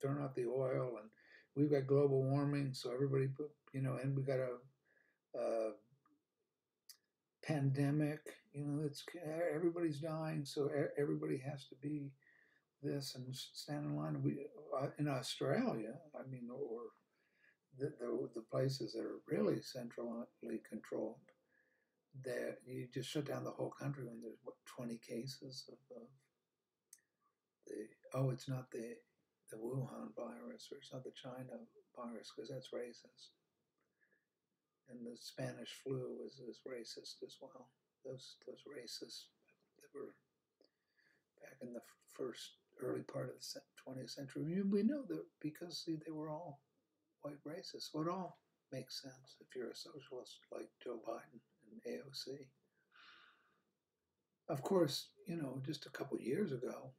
turn off the oil, and we've got global warming, so everybody and we got a pandemic, everybody's dying, so everybody has to be this and stand in line. In Australia, or the places that are really centrally controlled, that you just shut down the whole country when there's 20 cases of it's not the Wuhan virus, or it's not the China virus, because that's racist. And the Spanish flu is racist as well. Those racists that were back in the early part of the 20th century. We know that because they were all white racists. So it all makes sense if you're a socialist like Joe Biden and AOC. Of course, just a couple years ago,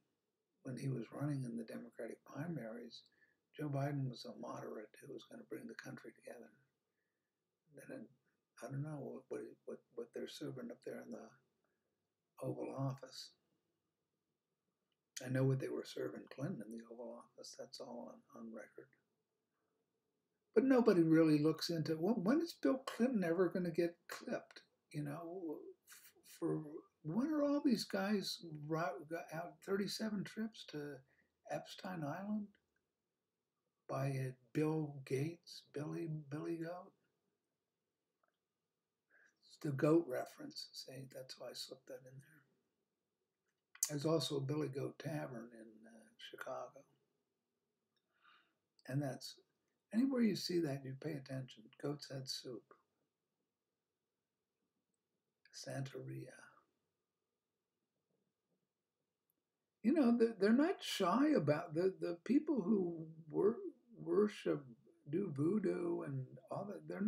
when he was running in the Democratic primaries, Joe Biden was a moderate who was going to bring the country together. Then I don't know what they're serving up there in the Oval Office. I know what they were serving Clinton in the Oval Office. That's all on record. But nobody really looks into when is Bill Clinton ever going to get clipped? For when are all these guys out 37 trips to Epstein Island by Bill Gates, Billy Goat? It's the goat reference. See, that's why I slipped that in there. There's also a Billy Goat Tavern in Chicago. And that's, anywhere you see that, you pay attention. Goat's Head Soup. Santeria. They're not shy about the people who worship, do voodoo and all that. They're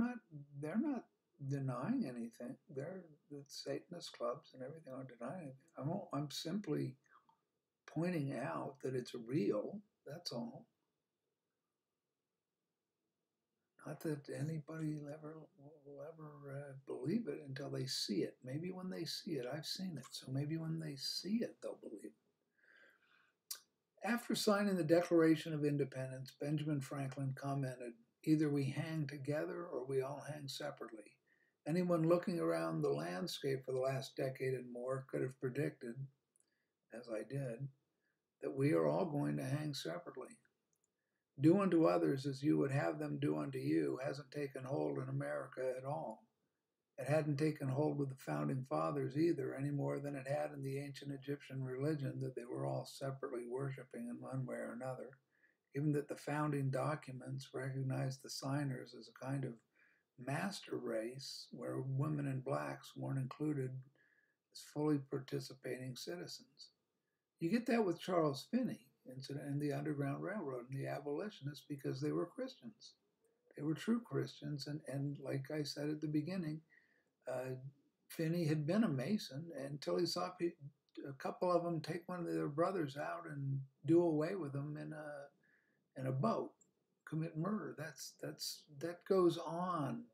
not denying anything. The Satanist clubs and everything aren't denying anything. I'm simply pointing out that it's real. That's all. Not that anybody will ever believe it until they see it. Maybe when they see it, I've seen it. So maybe when they see it, they'll believe it. After signing the Declaration of Independence, Benjamin Franklin commented, "Either we hang together or we all hang separately." Anyone looking around the landscape for the last decade and more could have predicted, as I did, that we are all going to hang separately. Do unto others as you would have them do unto you hasn't taken hold in America at all. It hadn't taken hold with the founding fathers either, any more than it had in the ancient Egyptian religion that they were all separately worshiping in one way or another, given that the founding documents recognized the signers as a kind of master race where women and blacks weren't included as fully participating citizens. You get that with Charles Finney and the Underground Railroad and the abolitionists because they were Christians. They were true Christians, and like I said at the beginning, Finney had been a Mason until he saw a couple of them take one of their brothers out and do away with them in a boat, commit murder. That goes on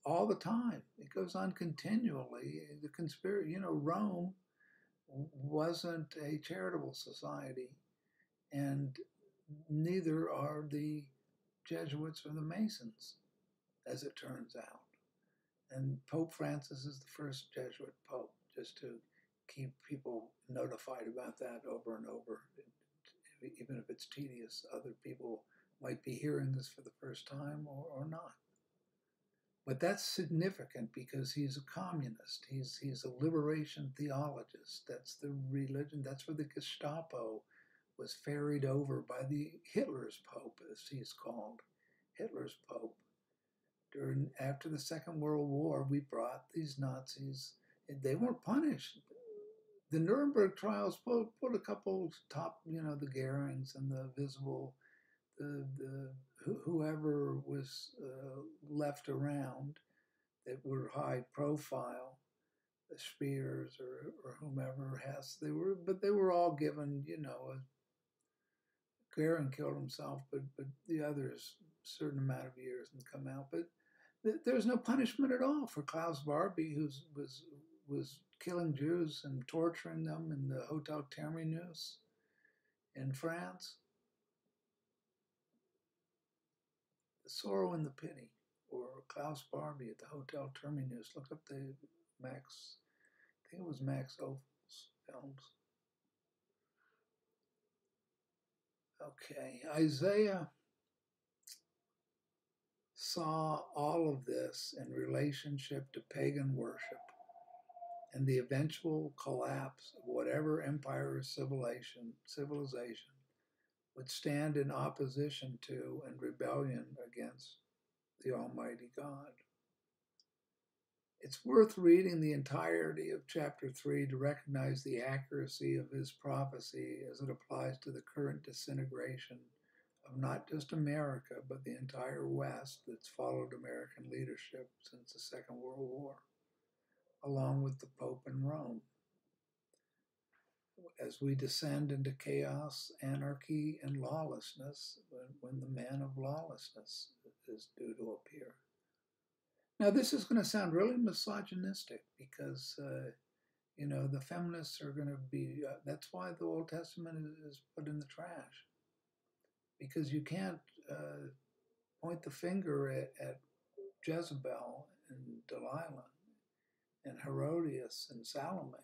all the time. It goes on continually. The conspiracy, Rome wasn't a charitable society, and neither are the Jesuits or the Masons, as it turns out. And Pope Francis is the first Jesuit pope, just to keep people notified about that over and over. Even if it's tedious, other people might be hearing this for the first time or not. But that's significant because he's a communist. He's a liberation theologist. That's the religion. That's where the Gestapo was ferried over by the Hitler's Pope, as he's called, Hitler's Pope. After the Second World War, we brought these Nazis. They weren't punished. The Nuremberg trials put a couple top, the Goerings and the Visible, whoever was left around that were high profile, the Spears or whomever Hess. They were all given, Goering killed himself, but the others a certain amount of years and come out. But there's no punishment at all for Klaus Barbie, who was killing Jews and torturing them in the Hotel Terminus in France. The Sorrow and the Pity, or Klaus Barbie at the Hotel Terminus. Look up the Max, I think it was Max Ophuls films. Okay, Isaiah saw all of this in relationship to pagan worship and the eventual collapse of whatever empire or civilization would stand in opposition to and rebellion against the Almighty God. It's worth reading the entirety of chapter 3 to recognize the accuracy of his prophecy as it applies to the current disintegration of not just America, but the entire West that's followed American leadership since the Second World War. along with the Pope in Rome, as we descend into chaos, anarchy, and lawlessness, when the man of lawlessness is due to appear. Now, this is going to sound really misogynistic because, the feminists are going to be, that's why the Old Testament is put in the trash. Because you can't point the finger at Jezebel and Delilah and Herodias and Salome,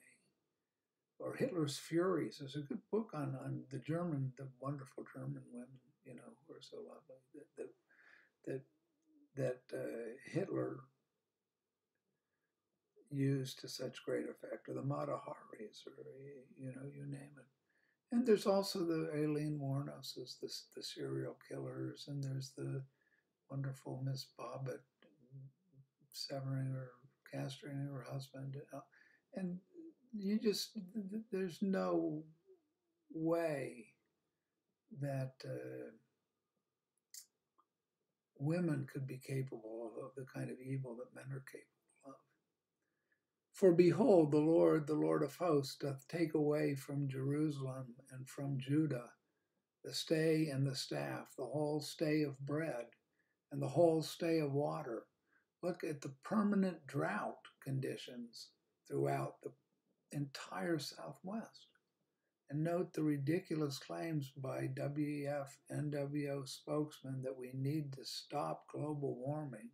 or Hitler's Furies. There's a good book on the wonderful German women, who are so lovely, that Hitler used to such great effect, or the Mata Haris, or you name it. And there's also the Aileen Wuornos, the serial killers, and there's the wonderful Miss Bobbitt severing or castrating her husband, and there's no way that women could be capable of the kind of evil that men are capable of. For behold, the Lord of hosts, doth take away from Jerusalem and from Judah the stay and the staff, the whole stay of bread, and the whole stay of water. Look at the permanent drought conditions throughout the entire Southwest. And note the ridiculous claims by WEF NWO spokesman that we need to stop global warming.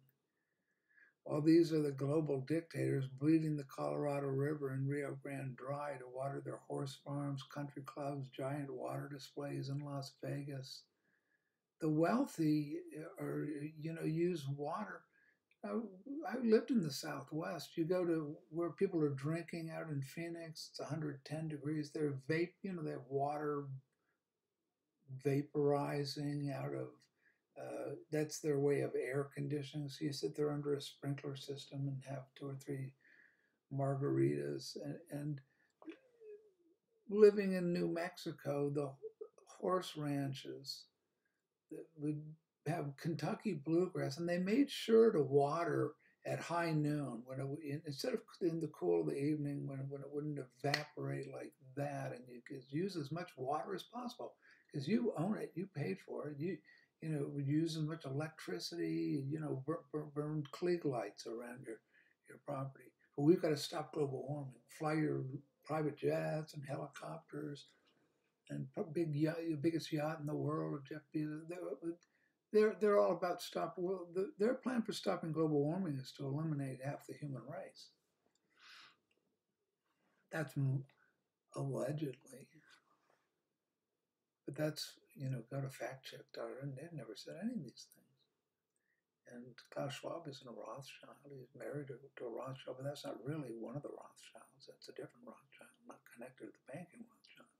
While these are the global dictators bleeding the Colorado River and Rio Grande dry to water their horse farms, country clubs, giant water displays in Las Vegas. The wealthy use water. I lived in the Southwest. You go to where people are drinking out in Phoenix, it's 110 degrees. They have water vaporizing out of, that's their way of air conditioning. So you sit there under a sprinkler system and have 2 or 3 margaritas. And living in New Mexico, the horse ranches that would have Kentucky bluegrass, and they made sure to water at high noon instead of in the cool of the evening when it wouldn't evaporate like that, and you could use as much water as possible because you own it, you paid for it, you would use as much electricity, burn Klieg lights around your property. But we've got to stop global warming. Fly your private jets and helicopters, and biggest yacht in the world, Jeff Bezos. They're all about their plan for stopping global warming is to eliminate half the human race. That's allegedly. But that's, go to factcheck.org. They've never said any of these things. And Klaus Schwab isn't a Rothschild. He's married to a Rothschild, but that's not really one of the Rothschilds. That's a different Rothschild, not connected to the banking Rothschilds.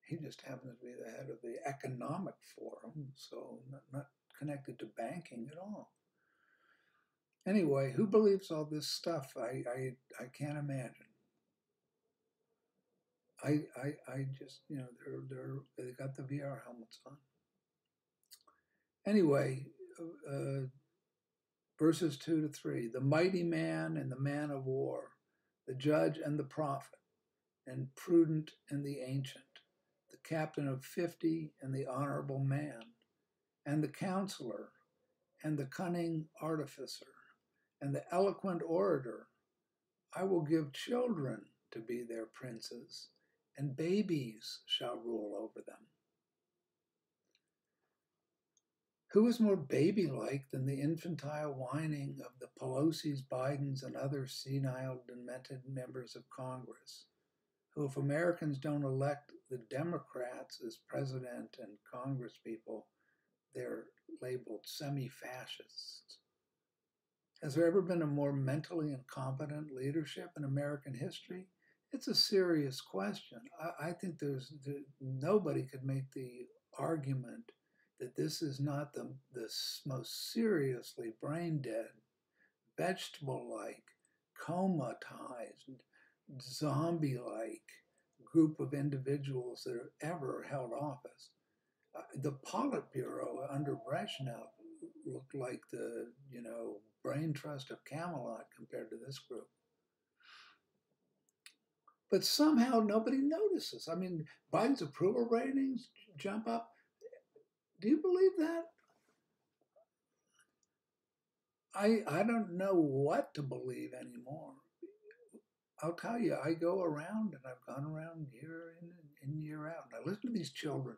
He just happens to be the head of the Economic Forum, so not connected to banking at all. Anyway, who believes all this stuff? I can't imagine. I just, they got the VR helmets on. Anyway, verses 2 to 3, the mighty man and the man of war, the judge and the prophet, and prudent and the ancient, the captain of 50 and the honorable man, and the counselor, and the cunning artificer, and the eloquent orator. I will give children to be their princes, and babies shall rule over them. Who is more baby-like than the infantile whining of the Pelosi's, Bidens, and other senile, demented members of Congress, who, if Americans don't elect the Democrats as president and congresspeople, they're labeled semi-fascists? Has there ever been a more mentally incompetent leadership in American history? It's a serious question. I think nobody could make the argument that this is not the most seriously brain-dead, vegetable-like, comatized, zombie-like group of individuals that have ever held office. The Politburo under Brezhnev looked like the, brain trust of Camelot compared to this group. But somehow nobody notices. I mean, Biden's approval ratings jump up. Do you believe that? I don't know what to believe anymore. I'll tell you, I go around, and I've gone around year in and year out, and I listen to these children.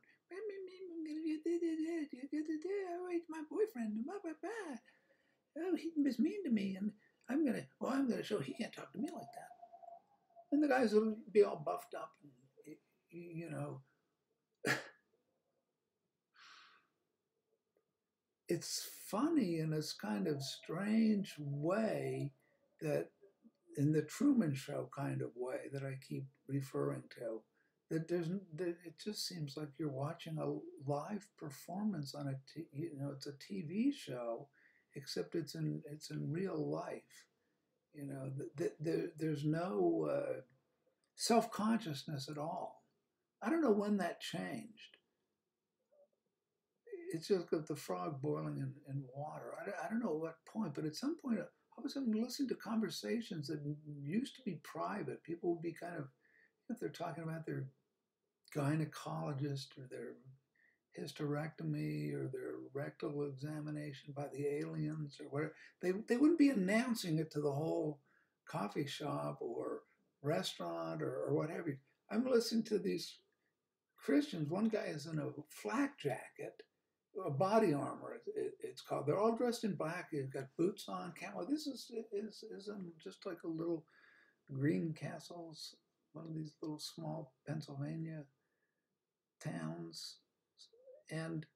It's my boyfriend. Oh, he was mean to me, and I'm gonna show he can't talk to me like that. And the guys will be all buffed up, and, it's funny in this kind of strange way that, in the Truman Show kind of way that I keep referring to, that it just seems like you're watching a live performance on it's a TV show, except it's in real life. There's no self-consciousness at all. I don't know when that changed. It's just got the frog boiling in water. I don't know at what point, but at some point, all of a sudden, listening to conversations that used to be private. People would be kind of, if they're talking about their gynecologist or their hysterectomy or their rectal examination by the aliens or whatever, they wouldn't be announcing it to the whole coffee shop or restaurant or what have you. I'm listening to these Christians. One guy is in a flak jacket, a body armor, it's called. They're all dressed in black. They've got boots on, camo. This is just like a little green castles, one of these little small Pennsylvania towns, and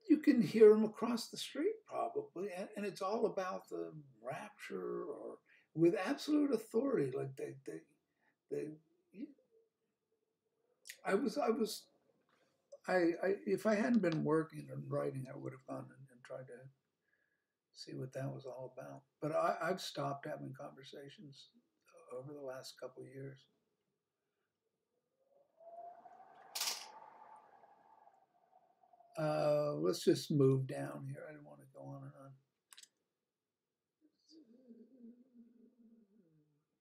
you can hear them across the street probably, and it's all about the rapture, or with absolute authority, like they if I hadn't been working and writing, I would have gone and tried to see what that was all about. But I've stopped having conversations over the last couple of years. Let's just move down here. I don't want to go on and on.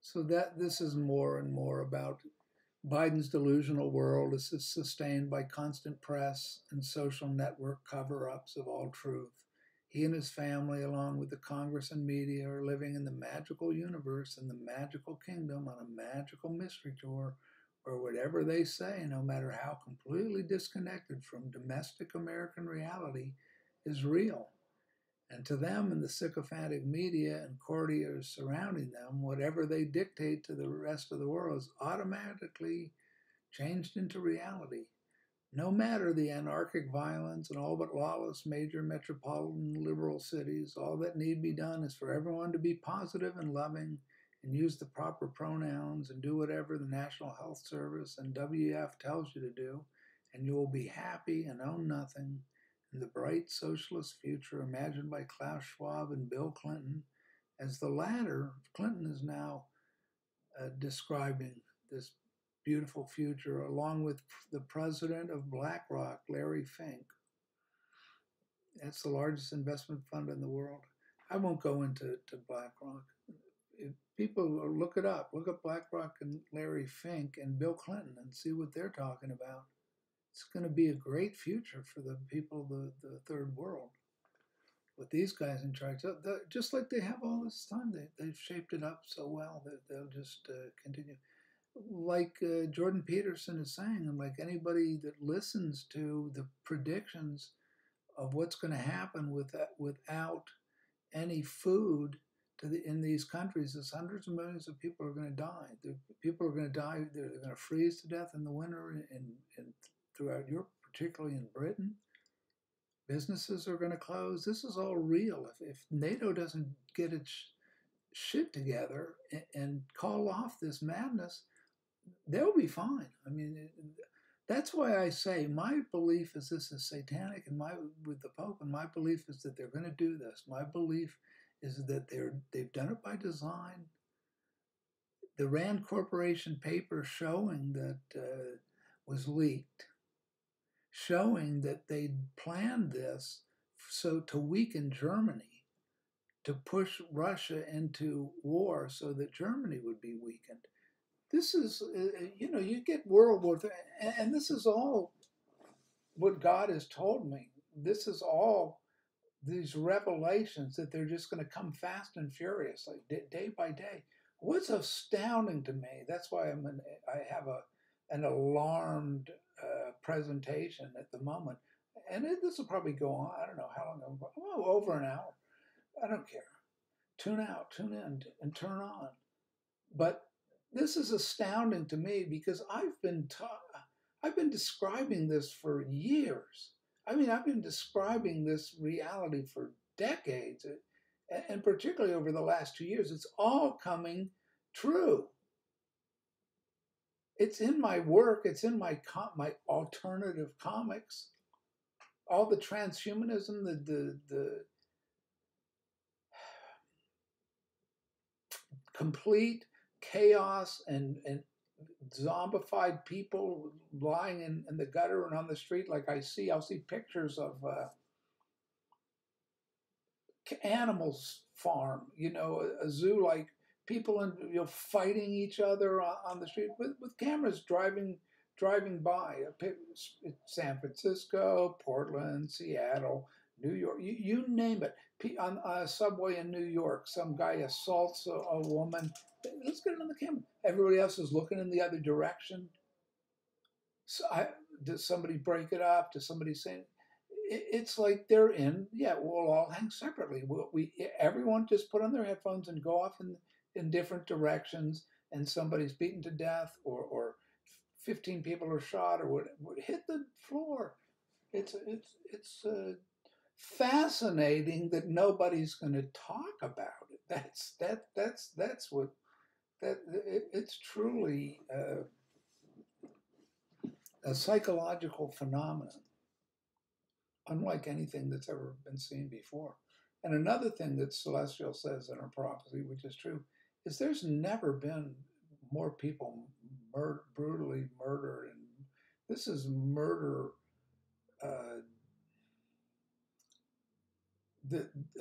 So this is more and more about Biden's delusional world is sustained by constant press and social network cover-ups of all truth. He and his family, along with the Congress and media, are living in the magical universe and the magical kingdom on a magical mystery tour where whatever they say, no matter how completely disconnected from domestic American reality, is real. And to them and the sycophantic media and courtiers surrounding them, whatever they dictate to the rest of the world is automatically changed into reality. No matter the anarchic violence and all but lawless major metropolitan liberal cities, all that need be done is for everyone to be positive and loving and use the proper pronouns and do whatever the National Health Service and WEF tells you to do, and you will be happy and own nothing in the bright socialist future imagined by Klaus Schwab and Bill Clinton, as the latter, Clinton is now describing this beautiful future, along with the president of BlackRock, Larry Fink. That's the largest investment fund in the world. I won't go into BlackRock. If people look it up, look up BlackRock and Larry Fink and Bill Clinton and see what they're talking about. It's going to be a great future for the people of the third world. With these guys in charge, just like they have all this time, they've shaped it up so well that they'll just continue. Like Jordan Peterson is saying, and like anybody that listens to the predictions of what's going to happen without any food in these countries, is hundreds of millions of people are going to die. People are going to die. They're going to freeze to death in the winter throughout Europe, particularly in Britain. Businesses are going to close. This is all real. If NATO doesn't get its shit together and call off this madness, they'll be fine. I mean, that's why I say my belief is this is satanic, and with the Pope, and my belief is that they're going to do this. My belief is that they've done it by design. The Rand Corporation paper showing that was leaked, showing that they planned this so to weaken Germany, to push Russia into war so that Germany would be weakened. This is, you get World War III, and this is all what God has told me. This is all these revelations that they're just going to come fast and furious, like day by day. What's astounding to me, that's why I have an alarmed presentation at the moment. And this will probably go on, I don't know how long, over an hour. I don't care. Tune out, tune in, and turn on. But this is astounding to me because I've been describing this for years. I mean, I've been describing this reality for decades, and particularly over the last 2 years. It's all coming true. It's in my work. It's in my alternative comics. All the transhumanism, the complete chaos and zombified people lying in the gutter and on the street. Like I'll see pictures of animals farm, a zoo, like people fighting each other on the street with cameras driving by. San Francisco, Portland, Seattle, New York, you name it. On a subway in New York, some guy assaults a woman. Let's get it on the camera. Everybody else is looking in the other direction. So does somebody break it up? Does somebody say? It's like they're in. Yeah, we'll all hang separately. Everyone just put on their headphones and go off in different directions. And somebody's beaten to death, or 15 people are shot, or what hit the floor. It's fascinating that nobody's going to talk about it. That's what it's truly a psychological phenomenon, unlike anything that's ever been seen before. And another thing that Celestial says in her prophecy, which is true, is there's never been more people brutally murdered, and this is murder.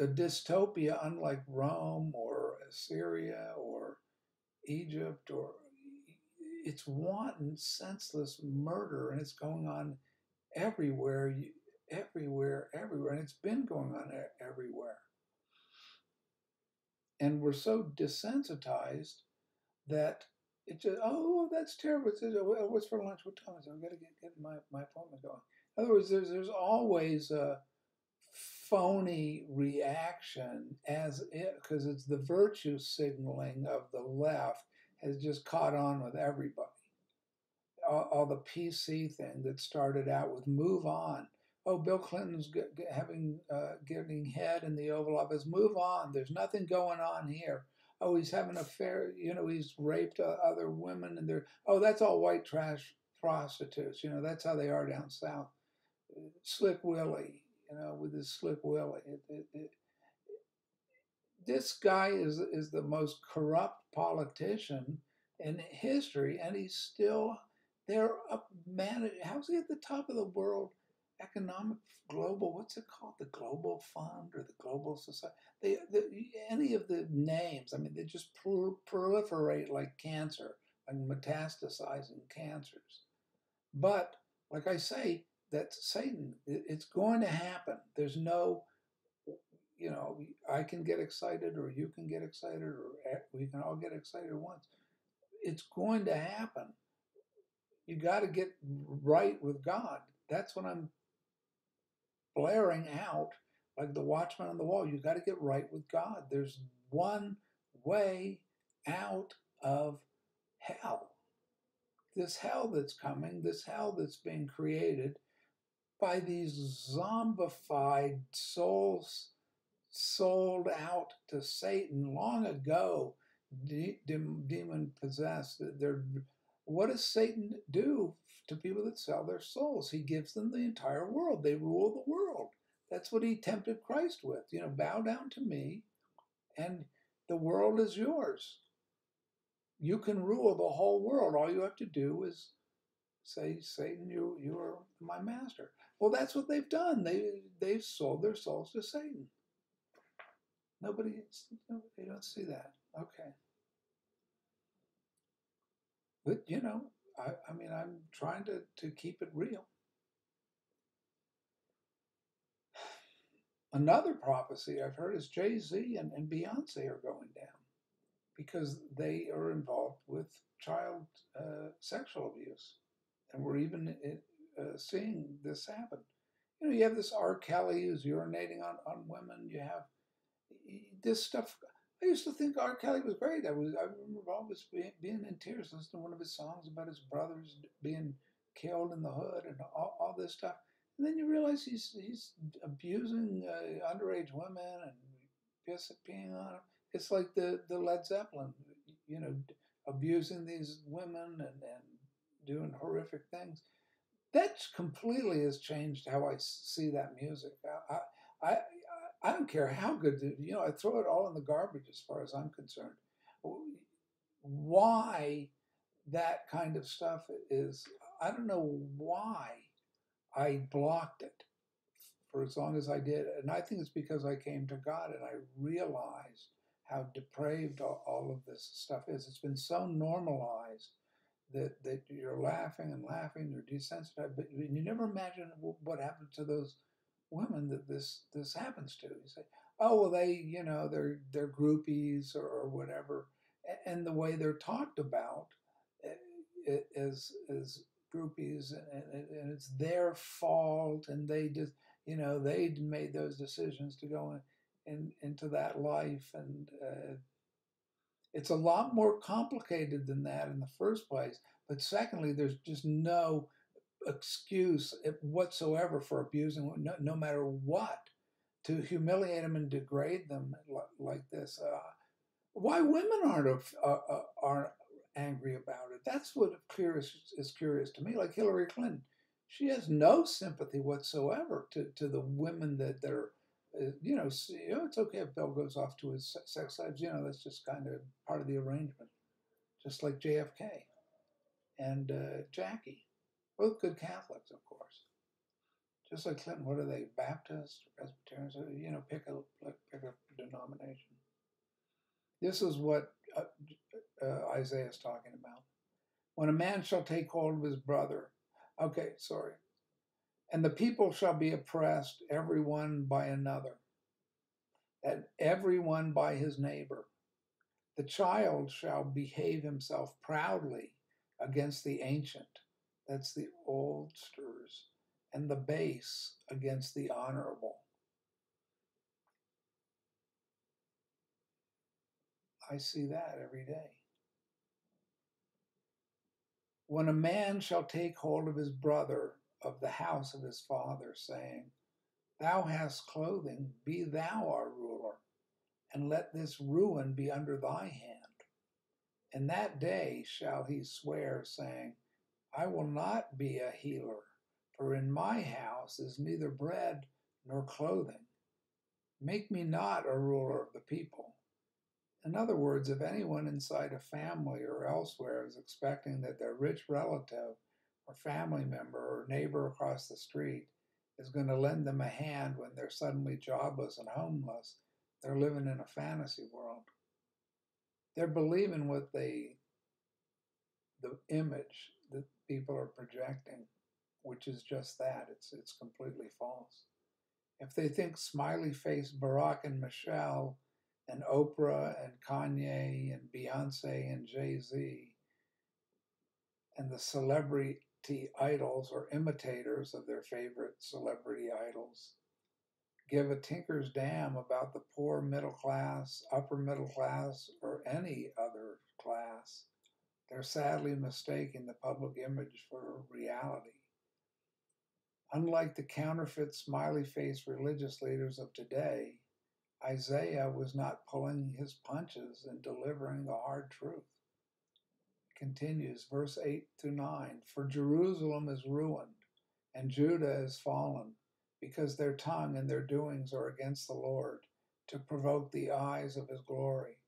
A dystopia unlike Rome or Assyria or Egypt, or it's wanton, senseless murder, and it's going on everywhere, everywhere, and it's been going on everywhere. And we're so desensitized that it just, oh, that's terrible. What's for lunch? What time is it? I've got to get my appointment going. In other words, there's always a phony reaction because it's the virtue signaling of the left has just caught on with everybody. All the PC thing that started out with move on. Oh, Bill Clinton's getting head in the Oval Office. Move on. There's nothing going on here. Oh, he's having an affair. He's raped other women, and that's all white trash prostitutes. That's how they are down south. Slick Willie, with his Slick Willie. This guy is the most corrupt politician in history, and he's still there. How's he at the top of the world economic global? What's it called? The Global Fund or the Global Society? Any of the names? I mean, they just proliferate like cancer, like metastasizing cancers. But like I say, that's Satan. It's going to happen. There's no, I can get excited, or you can get excited, or we can all get excited at once. It's going to happen. You got to get right with God. That's what I'm blaring out, like the watchman on the wall. You got to get right with God. There's one way out of hell. This hell that's coming, this hell that's being created by these zombified souls sold out to Satan long ago, demon possessed. What does Satan do to people that sell their souls? He gives them the entire world. They rule the world. That's what he tempted Christ with. Bow down to me, and the world is yours. You can rule the whole world. All you have to do is say, Satan, you are my master. Well, that's what they've done. They've sold their souls to Satan. They don't see that. Okay. But, I mean, I'm trying to keep it real. Another prophecy I've heard is Jay-Z and Beyonce are going down because they are involved with child sexual abuse. And we're even seeing this happen. You have this R. Kelly who's urinating on women. You have this stuff. I used to think R. Kelly was great. I remember always being in tears listening to one of his songs about his brothers being killed in the hood and all this stuff. And then you realize he's abusing underage women and peeing on them. It's like the Led Zeppelin, abusing these women and doing horrific things. That completely has changed how I see that music. I don't care how good, I throw it all in the garbage as far as I'm concerned. Why that kind of stuff is, I don't know why I blocked it for as long as I did. And I think it's because I came to God and I realized how depraved all of this stuff is. It's been so normalized that you're laughing and laughing, you're desensitized, but you never imagine what happened to those women that this happens to. You say, oh, well, they're groupies or whatever, and the way they're talked about is groupies, and it's their fault, and they just, they made those decisions to go into that life, and it's a lot more complicated than that in the first place. But secondly, there's just no excuse whatsoever for abusing, no matter what, to humiliate them and degrade them like this. Why women aren't angry about it? That's what is curious to me. Like Hillary Clinton, she has no sympathy whatsoever to the women that are. It's okay if Bill goes off to his sex lives. That's just kind of part of the arrangement. Just like JFK and Jackie, both good Catholics, of course. Just like Clinton, what are they? Baptists, Presbyterians? Pick a denomination. This is what Isaiah is talking about. When a man shall take hold of his brother, and the people shall be oppressed, every one by another, and every one by his neighbor. The child shall behave himself proudly against the ancient, that's the oldsters, and the base against the honorable. I see that every day. When a man shall take hold of his brother of the house of his father, saying, Thou hast clothing, be thou our ruler, and let this ruin be under thy hand. In that day shall he swear, saying, I will not be a healer, for in my house is neither bread nor clothing. Make me not a ruler of the people. In other words, if anyone inside a family or elsewhere is expecting that their rich relative or family member or neighbor across the street is going to lend them a hand when they're suddenly jobless and homeless, they're living in a fantasy world. They're believing the image that people are projecting, which is just that. It's completely false. If they think smiley face Barack and Michelle and Oprah and Kanye and Beyonce and Jay-Z and the celebrity idols or imitators of their favorite celebrity idols give a tinker's damn about the poor middle class, upper middle class, or any other class, they're sadly mistaking the public image for reality. Unlike the counterfeit smiley face religious leaders of today, Isaiah was not pulling his punches and delivering the hard truth. It continues, verse 8 through 9. For Jerusalem is ruined, and Judah is fallen, because their tongue and their doings are against the Lord, to provoke the eyes of his glory.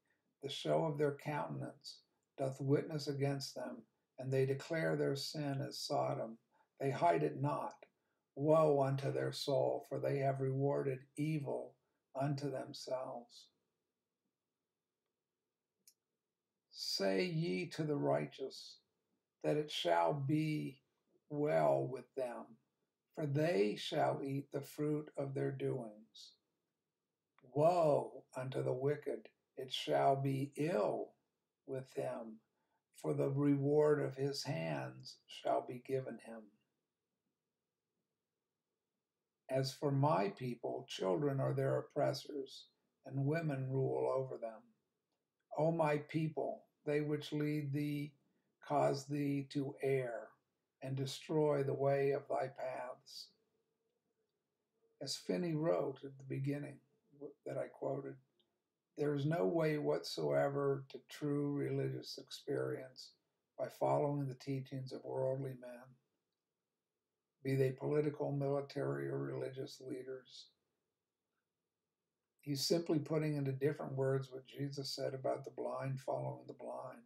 The show of their countenance doth witness against them, and they declare their sin as Sodom. They hide it not. Woe unto their soul, for they have rewarded evil unto themselves. Say ye to the righteous, that it shall be well with them, for they shall eat the fruit of their doings. Woe unto the wicked, it shall be ill with him, for the reward of his hands shall be given him. As for my people, children are their oppressors, and women rule over them. O my people, they which lead thee cause thee to err, and destroy the way of thy paths. As Finney wrote at the beginning that I quoted, there is no way whatsoever to true religious experience by following the teachings of worldly men, be they political, military, or religious leaders. He's simply putting into different words what Jesus said about the blind following the blind.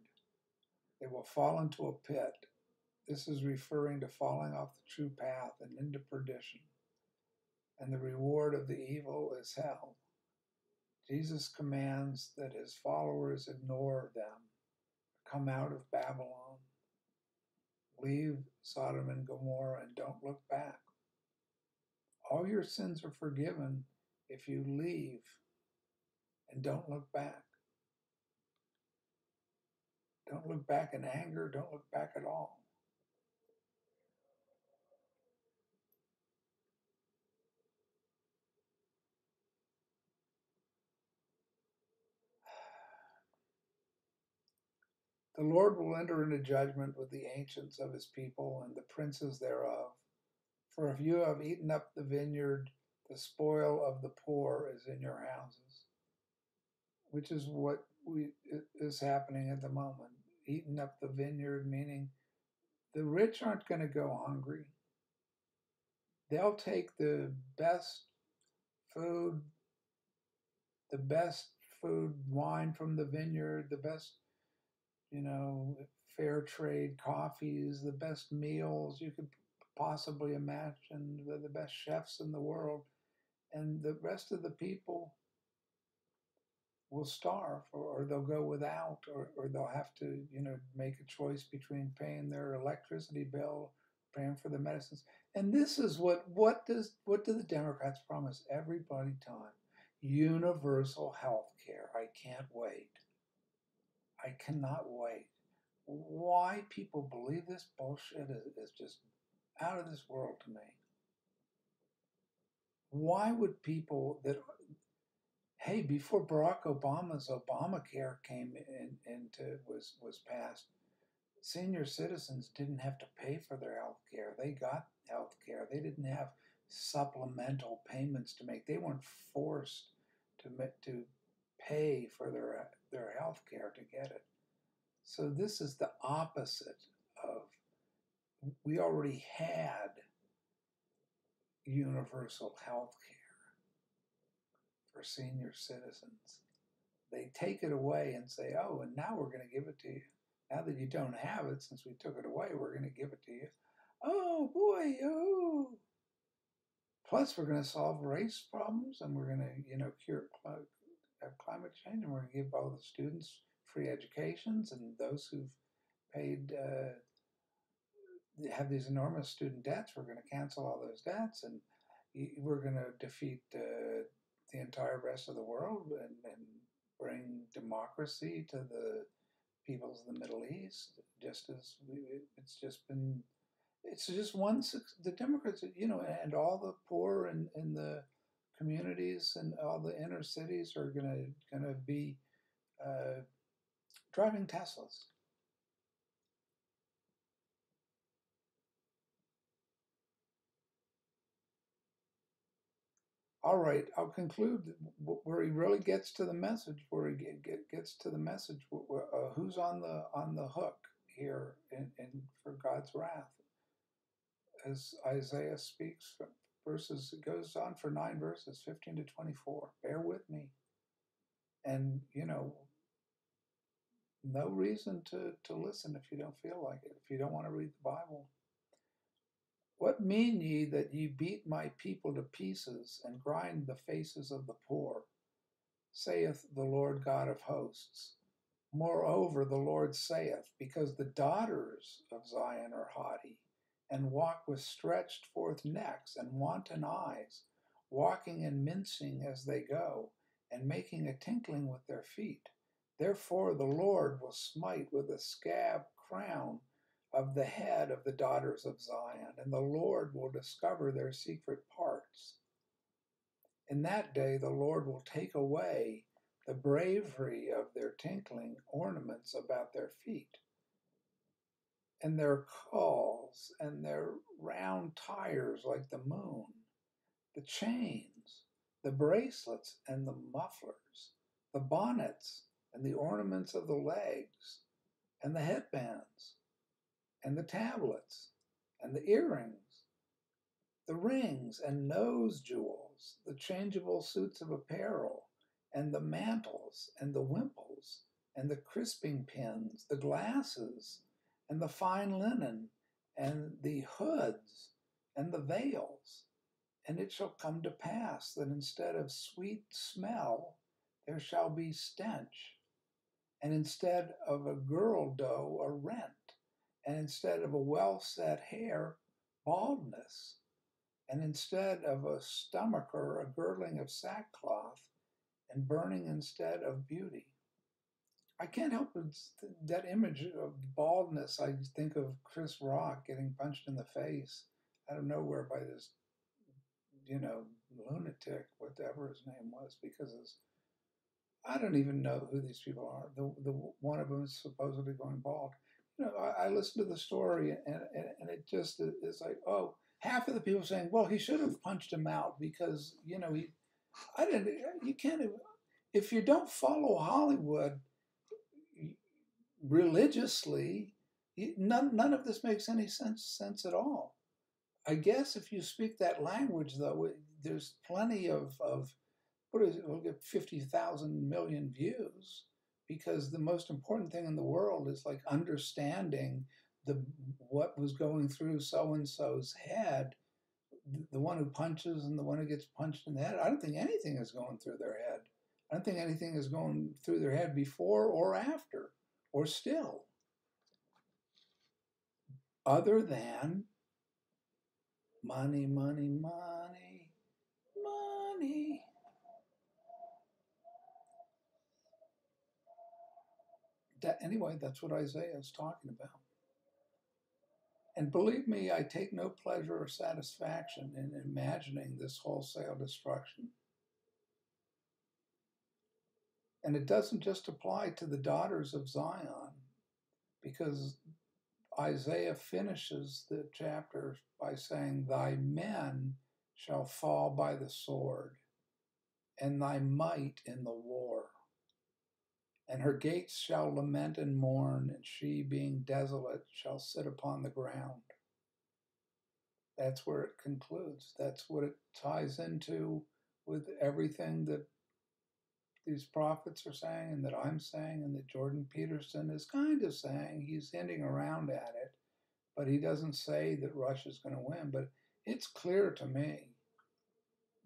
They will fall into a pit. This is referring to falling off the true path and into perdition. And the reward of the evil is hell. Jesus commands that his followers ignore them, come out of Babylon, leave Sodom and Gomorrah, and don't look back. All your sins are forgiven if you leave and don't look back. Don't look back in anger, don't look back at all. The Lord will enter into judgment with the ancients of his people and the princes thereof. For if you have eaten up the vineyard, the spoil of the poor is in your houses, which is what is happening at the moment. Eating up the vineyard, meaning the rich aren't going to go hungry. They'll take the best food, wine from the vineyard, the best, fair trade coffees, the best meals you could possibly imagine, the best chefs in the world. And the rest of the people will starve, or they'll go without, or they'll have to, make a choice between paying their electricity bill, paying for the medicines. And this is what do the Democrats promise every bloody time? Universal health care. I can't wait. I cannot wait. Why people believe this bullshit is just out of this world to me. Why would people that, hey, before Barack Obama's Obamacare was passed, senior citizens didn't have to pay for their health care. They got health care. They didn't have supplemental payments to make. They weren't forced to pay for their health care to get it. So this is the opposite of, we already had universal health care for senior citizens. They take it away and say, oh, and now we're going to give it to you. Now that you don't have it, since we took it away, we're going to give it to you. Oh, boy, oh. Plus, we're going to solve race problems, and we're going to, cure climate change, and we're going to give all the students free educations, and those who've paid, have these enormous student debts, we're going to cancel all those debts, and we're going to defeat the entire rest of the world and bring democracy to the peoples of the Middle East, just as it's just the Democrats, and all the poor in the communities and all the inner cities are gonna be driving Teslas. All right, I'll conclude where he really gets to the message. Where he gets to the message, who's on the hook here for God's wrath, as Isaiah speaks. It goes on for 9 verses, 15 to 24. Bear with me, and no reason to listen if you don't feel like it. If you don't want to read the Bible, What mean ye that ye beat my people to pieces and grind the faces of the poor? Saith the Lord God of hosts. Moreover, the Lord saith, because the daughters of Zion are haughty, and walk with stretched forth necks and wanton eyes, walking and mincing as they go, and making a tinkling with their feet. Therefore the Lord will smite with a scab crown of the head of the daughters of Zion, and the Lord will discover their secret parts. In that day the Lord will take away the bravery of their tinkling ornaments about their feet, and their culls, and their round tires like the moon, the chains, the bracelets, and the mufflers, the bonnets, and the ornaments of the legs, and the headbands, and the tablets, and the earrings, the rings and nose jewels, the changeable suits of apparel, and the mantles, and the wimples, and the crisping pins, the glasses, and the fine linen, and the hoods, and the veils. And it shall come to pass that instead of sweet smell, there shall be stench, and instead of a girl doe, a rent, and instead of a well-set hair, baldness, and instead of a stomacher, a girdling of sackcloth, and burning instead of beauty. I can't help but that image of baldness. I think of Chris Rock getting punched in the face out of nowhere by this, lunatic, whatever his name was, because I don't even know who these people are. The one of them is supposedly going bald. I listened to the story, and it just is like, oh, half of the people saying, well, he should have punched him out because you can't. If you don't follow Hollywood religiously, none of this makes any sense at all. I guess if you speak that language, though, there's plenty of what is it? We'll get 50,000 million views, because the most important thing in the world is like understanding what was going through so and so's head, the one who punches and the one who gets punched in the head. I don't think anything is going through their head. I don't think anything is going through their head before or after or still, other than money, money, money, money. Anyway, that's what Isaiah is talking about. And believe me, I take no pleasure or satisfaction in imagining this wholesale destruction. And it doesn't just apply to the daughters of Zion, because Isaiah finishes the chapter by saying, thy men shall fall by the sword, and thy might in the war. And her gates shall lament and mourn, and she, being desolate, shall sit upon the ground. That's where it concludes. That's what it ties into with everything that these prophets are saying, and that I'm saying, and that Jordan Peterson is kind of saying. He's hinting around at it, but he doesn't say that Russia's going to win. But it's clear to me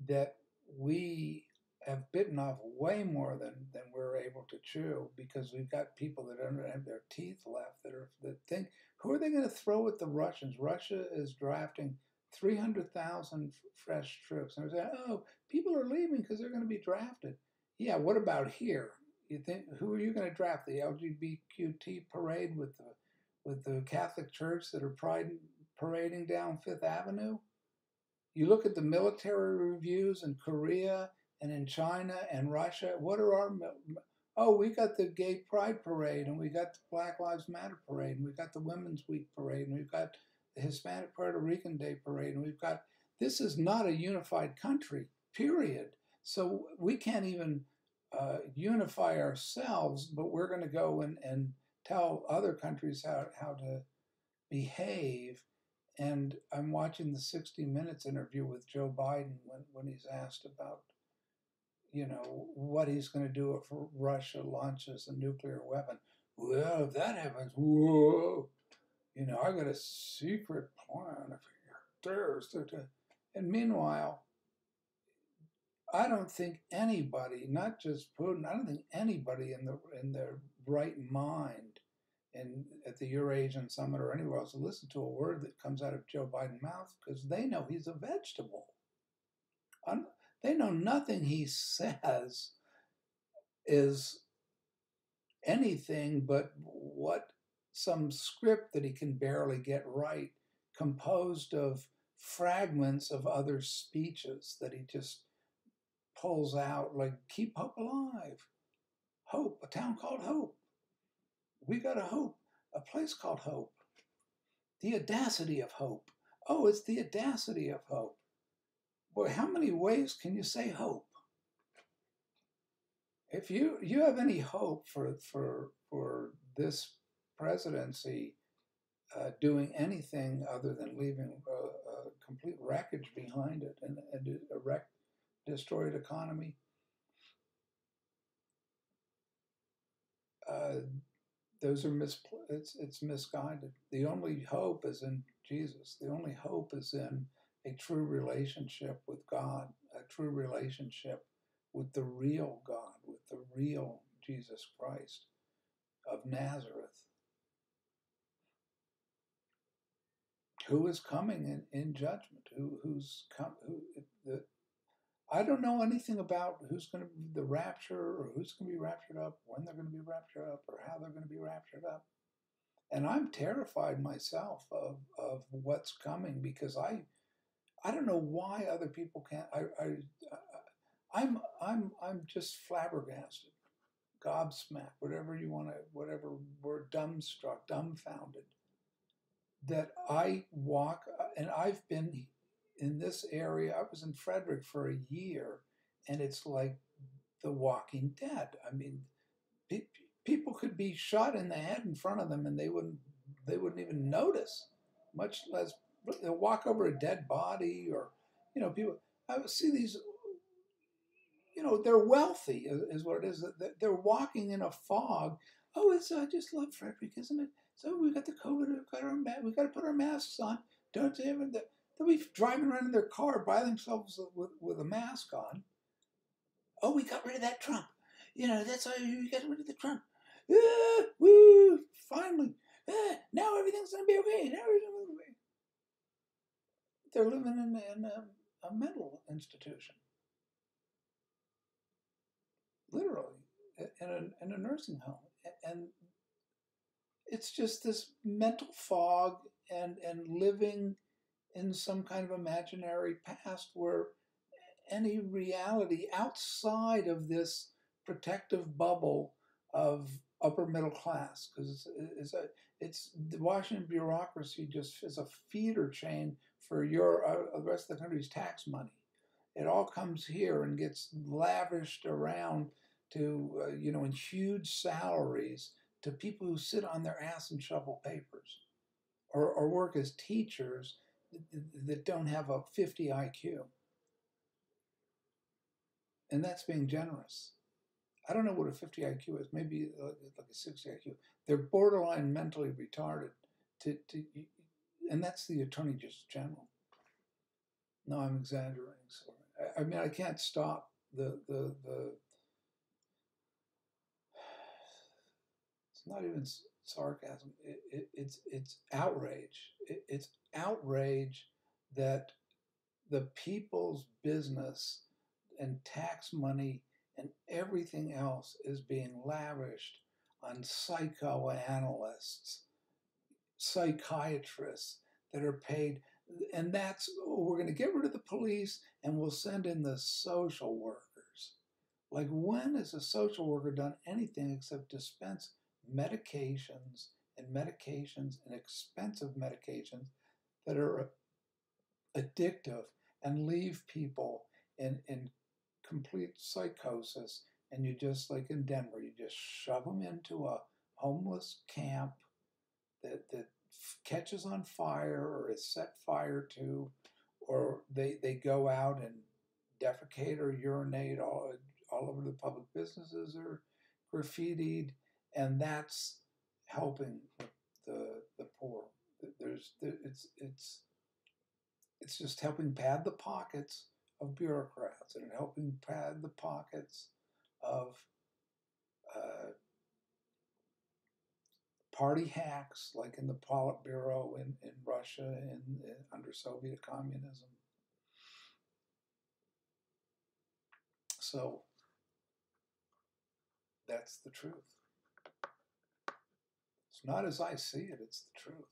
that we have bitten off way more than we're able to chew, because we've got people that don't have their teeth left, that think, who are they going to throw at the Russians? Russia is drafting 300,000 fresh troops. And they're saying, oh, people are leaving because they're going to be drafted. Yeah, what about here? You think, who are you going to draft? The LGBTQ parade with the Catholic Church that are parading down Fifth Avenue? You look at the military reviews in Korea and in China and Russia. What are our... Oh, we got the Gay Pride Parade, and we got the Black Lives Matter Parade, and we've got the Women's Week Parade, and we've got the Hispanic Puerto Rican Day Parade, and we've got... This is not a unified country, period. So we can't even unify ourselves, but we're going to go and tell other countries how to behave. And I'm watching the 60 Minutes interview with Joe Biden when he's asked about, what he's going to do if Russia launches a nuclear weapon. Well, if that happens, whoa, I got a secret plan. terrorists. And meanwhile, I don't think anybody, not just Putin, I don't think anybody in their right mind at the Eurasian Summit or anywhere else will listen to a word that comes out of Joe Biden's mouth, because they know he's a vegetable. They know nothing he says is anything but what some script that he can barely get right, composed of fragments of other speeches that he just pulls out, like keep hope alive, hope, a town called Hope, we got a hope, a place called Hope, the audacity of hope. Oh, it's the audacity of hope. Boy, how many ways can you say hope? If you have any hope for this presidency doing anything other than leaving a complete wreckage behind it and a destroyed economy, those are it's misguided. The only hope is in Jesus. The only hope is in a true relationship with God, a true relationship with the real God, with the real Jesus Christ of Nazareth, who is coming in judgment, I don't know anything about who's going to be the rapture, or who's going to be raptured up, when they're going to be raptured up, or how they're going to be raptured up. And I'm terrified myself of what's coming, because I don't know why other people can't. I'm just flabbergasted, gobsmacked, whatever you want to, whatever word, dumbstruck, dumbfounded, that I walk, and I've been in this area. I was in Frederick for a year, and it's like The Walking Dead. I mean, people could be shot in the head in front of them, and they wouldn't even notice, much less they'll walk over a dead body, or people. I would see these. They're wealthy, is what it is. They're walking in a fog. Oh, I just love Frederick, isn't it? So we got the COVID. We got to put our masks on. Don't they even? They'll be driving around in their car by themselves with a mask on. Oh, we got rid of that Trump. That's why we got rid of the Trump. Woo! Finally, now everything's gonna be okay. Now everything's gonna be okay. They're living in a mental institution, literally, in a nursing home, and it's just this mental fog and living in some kind of imaginary past where any reality outside of this protective bubble of upper middle class, because it's the Washington bureaucracy just is a feeder chain for the rest of the country's tax money. It all comes here and gets lavished around to in huge salaries to people who sit on their ass and shovel papers, or work as teachers that don't have a 50 IQ. And that's being generous. I don't know what a 50 IQ is, maybe like a 60 IQ. They're borderline mentally retarded. And that's the Attorney General. No, I'm exaggerating. Sorry. I mean, I can't stop the. It's not even sarcasm. It's outrage. It's outrage that the people's business and tax money and everything else is being lavished on psychoanalysts, psychiatrists that are paid. And we're going to get rid of the police and we'll send in the social workers. Like, when has a social worker done anything except dispense medications and expensive medications that are addictive and leave people in complete psychosis? And you just, like in Denver, you just shove them into a homeless camp that catches on fire or is set fire to, or they go out and defecate or urinate all over the public businesses, or graffitied, and that's helping the poor. It's just helping pad the pockets of bureaucrats and helping pad the pockets of party hacks, like in the Politburo in Russia under Soviet communism. So that's the truth. It's not as I see it, it's the truth.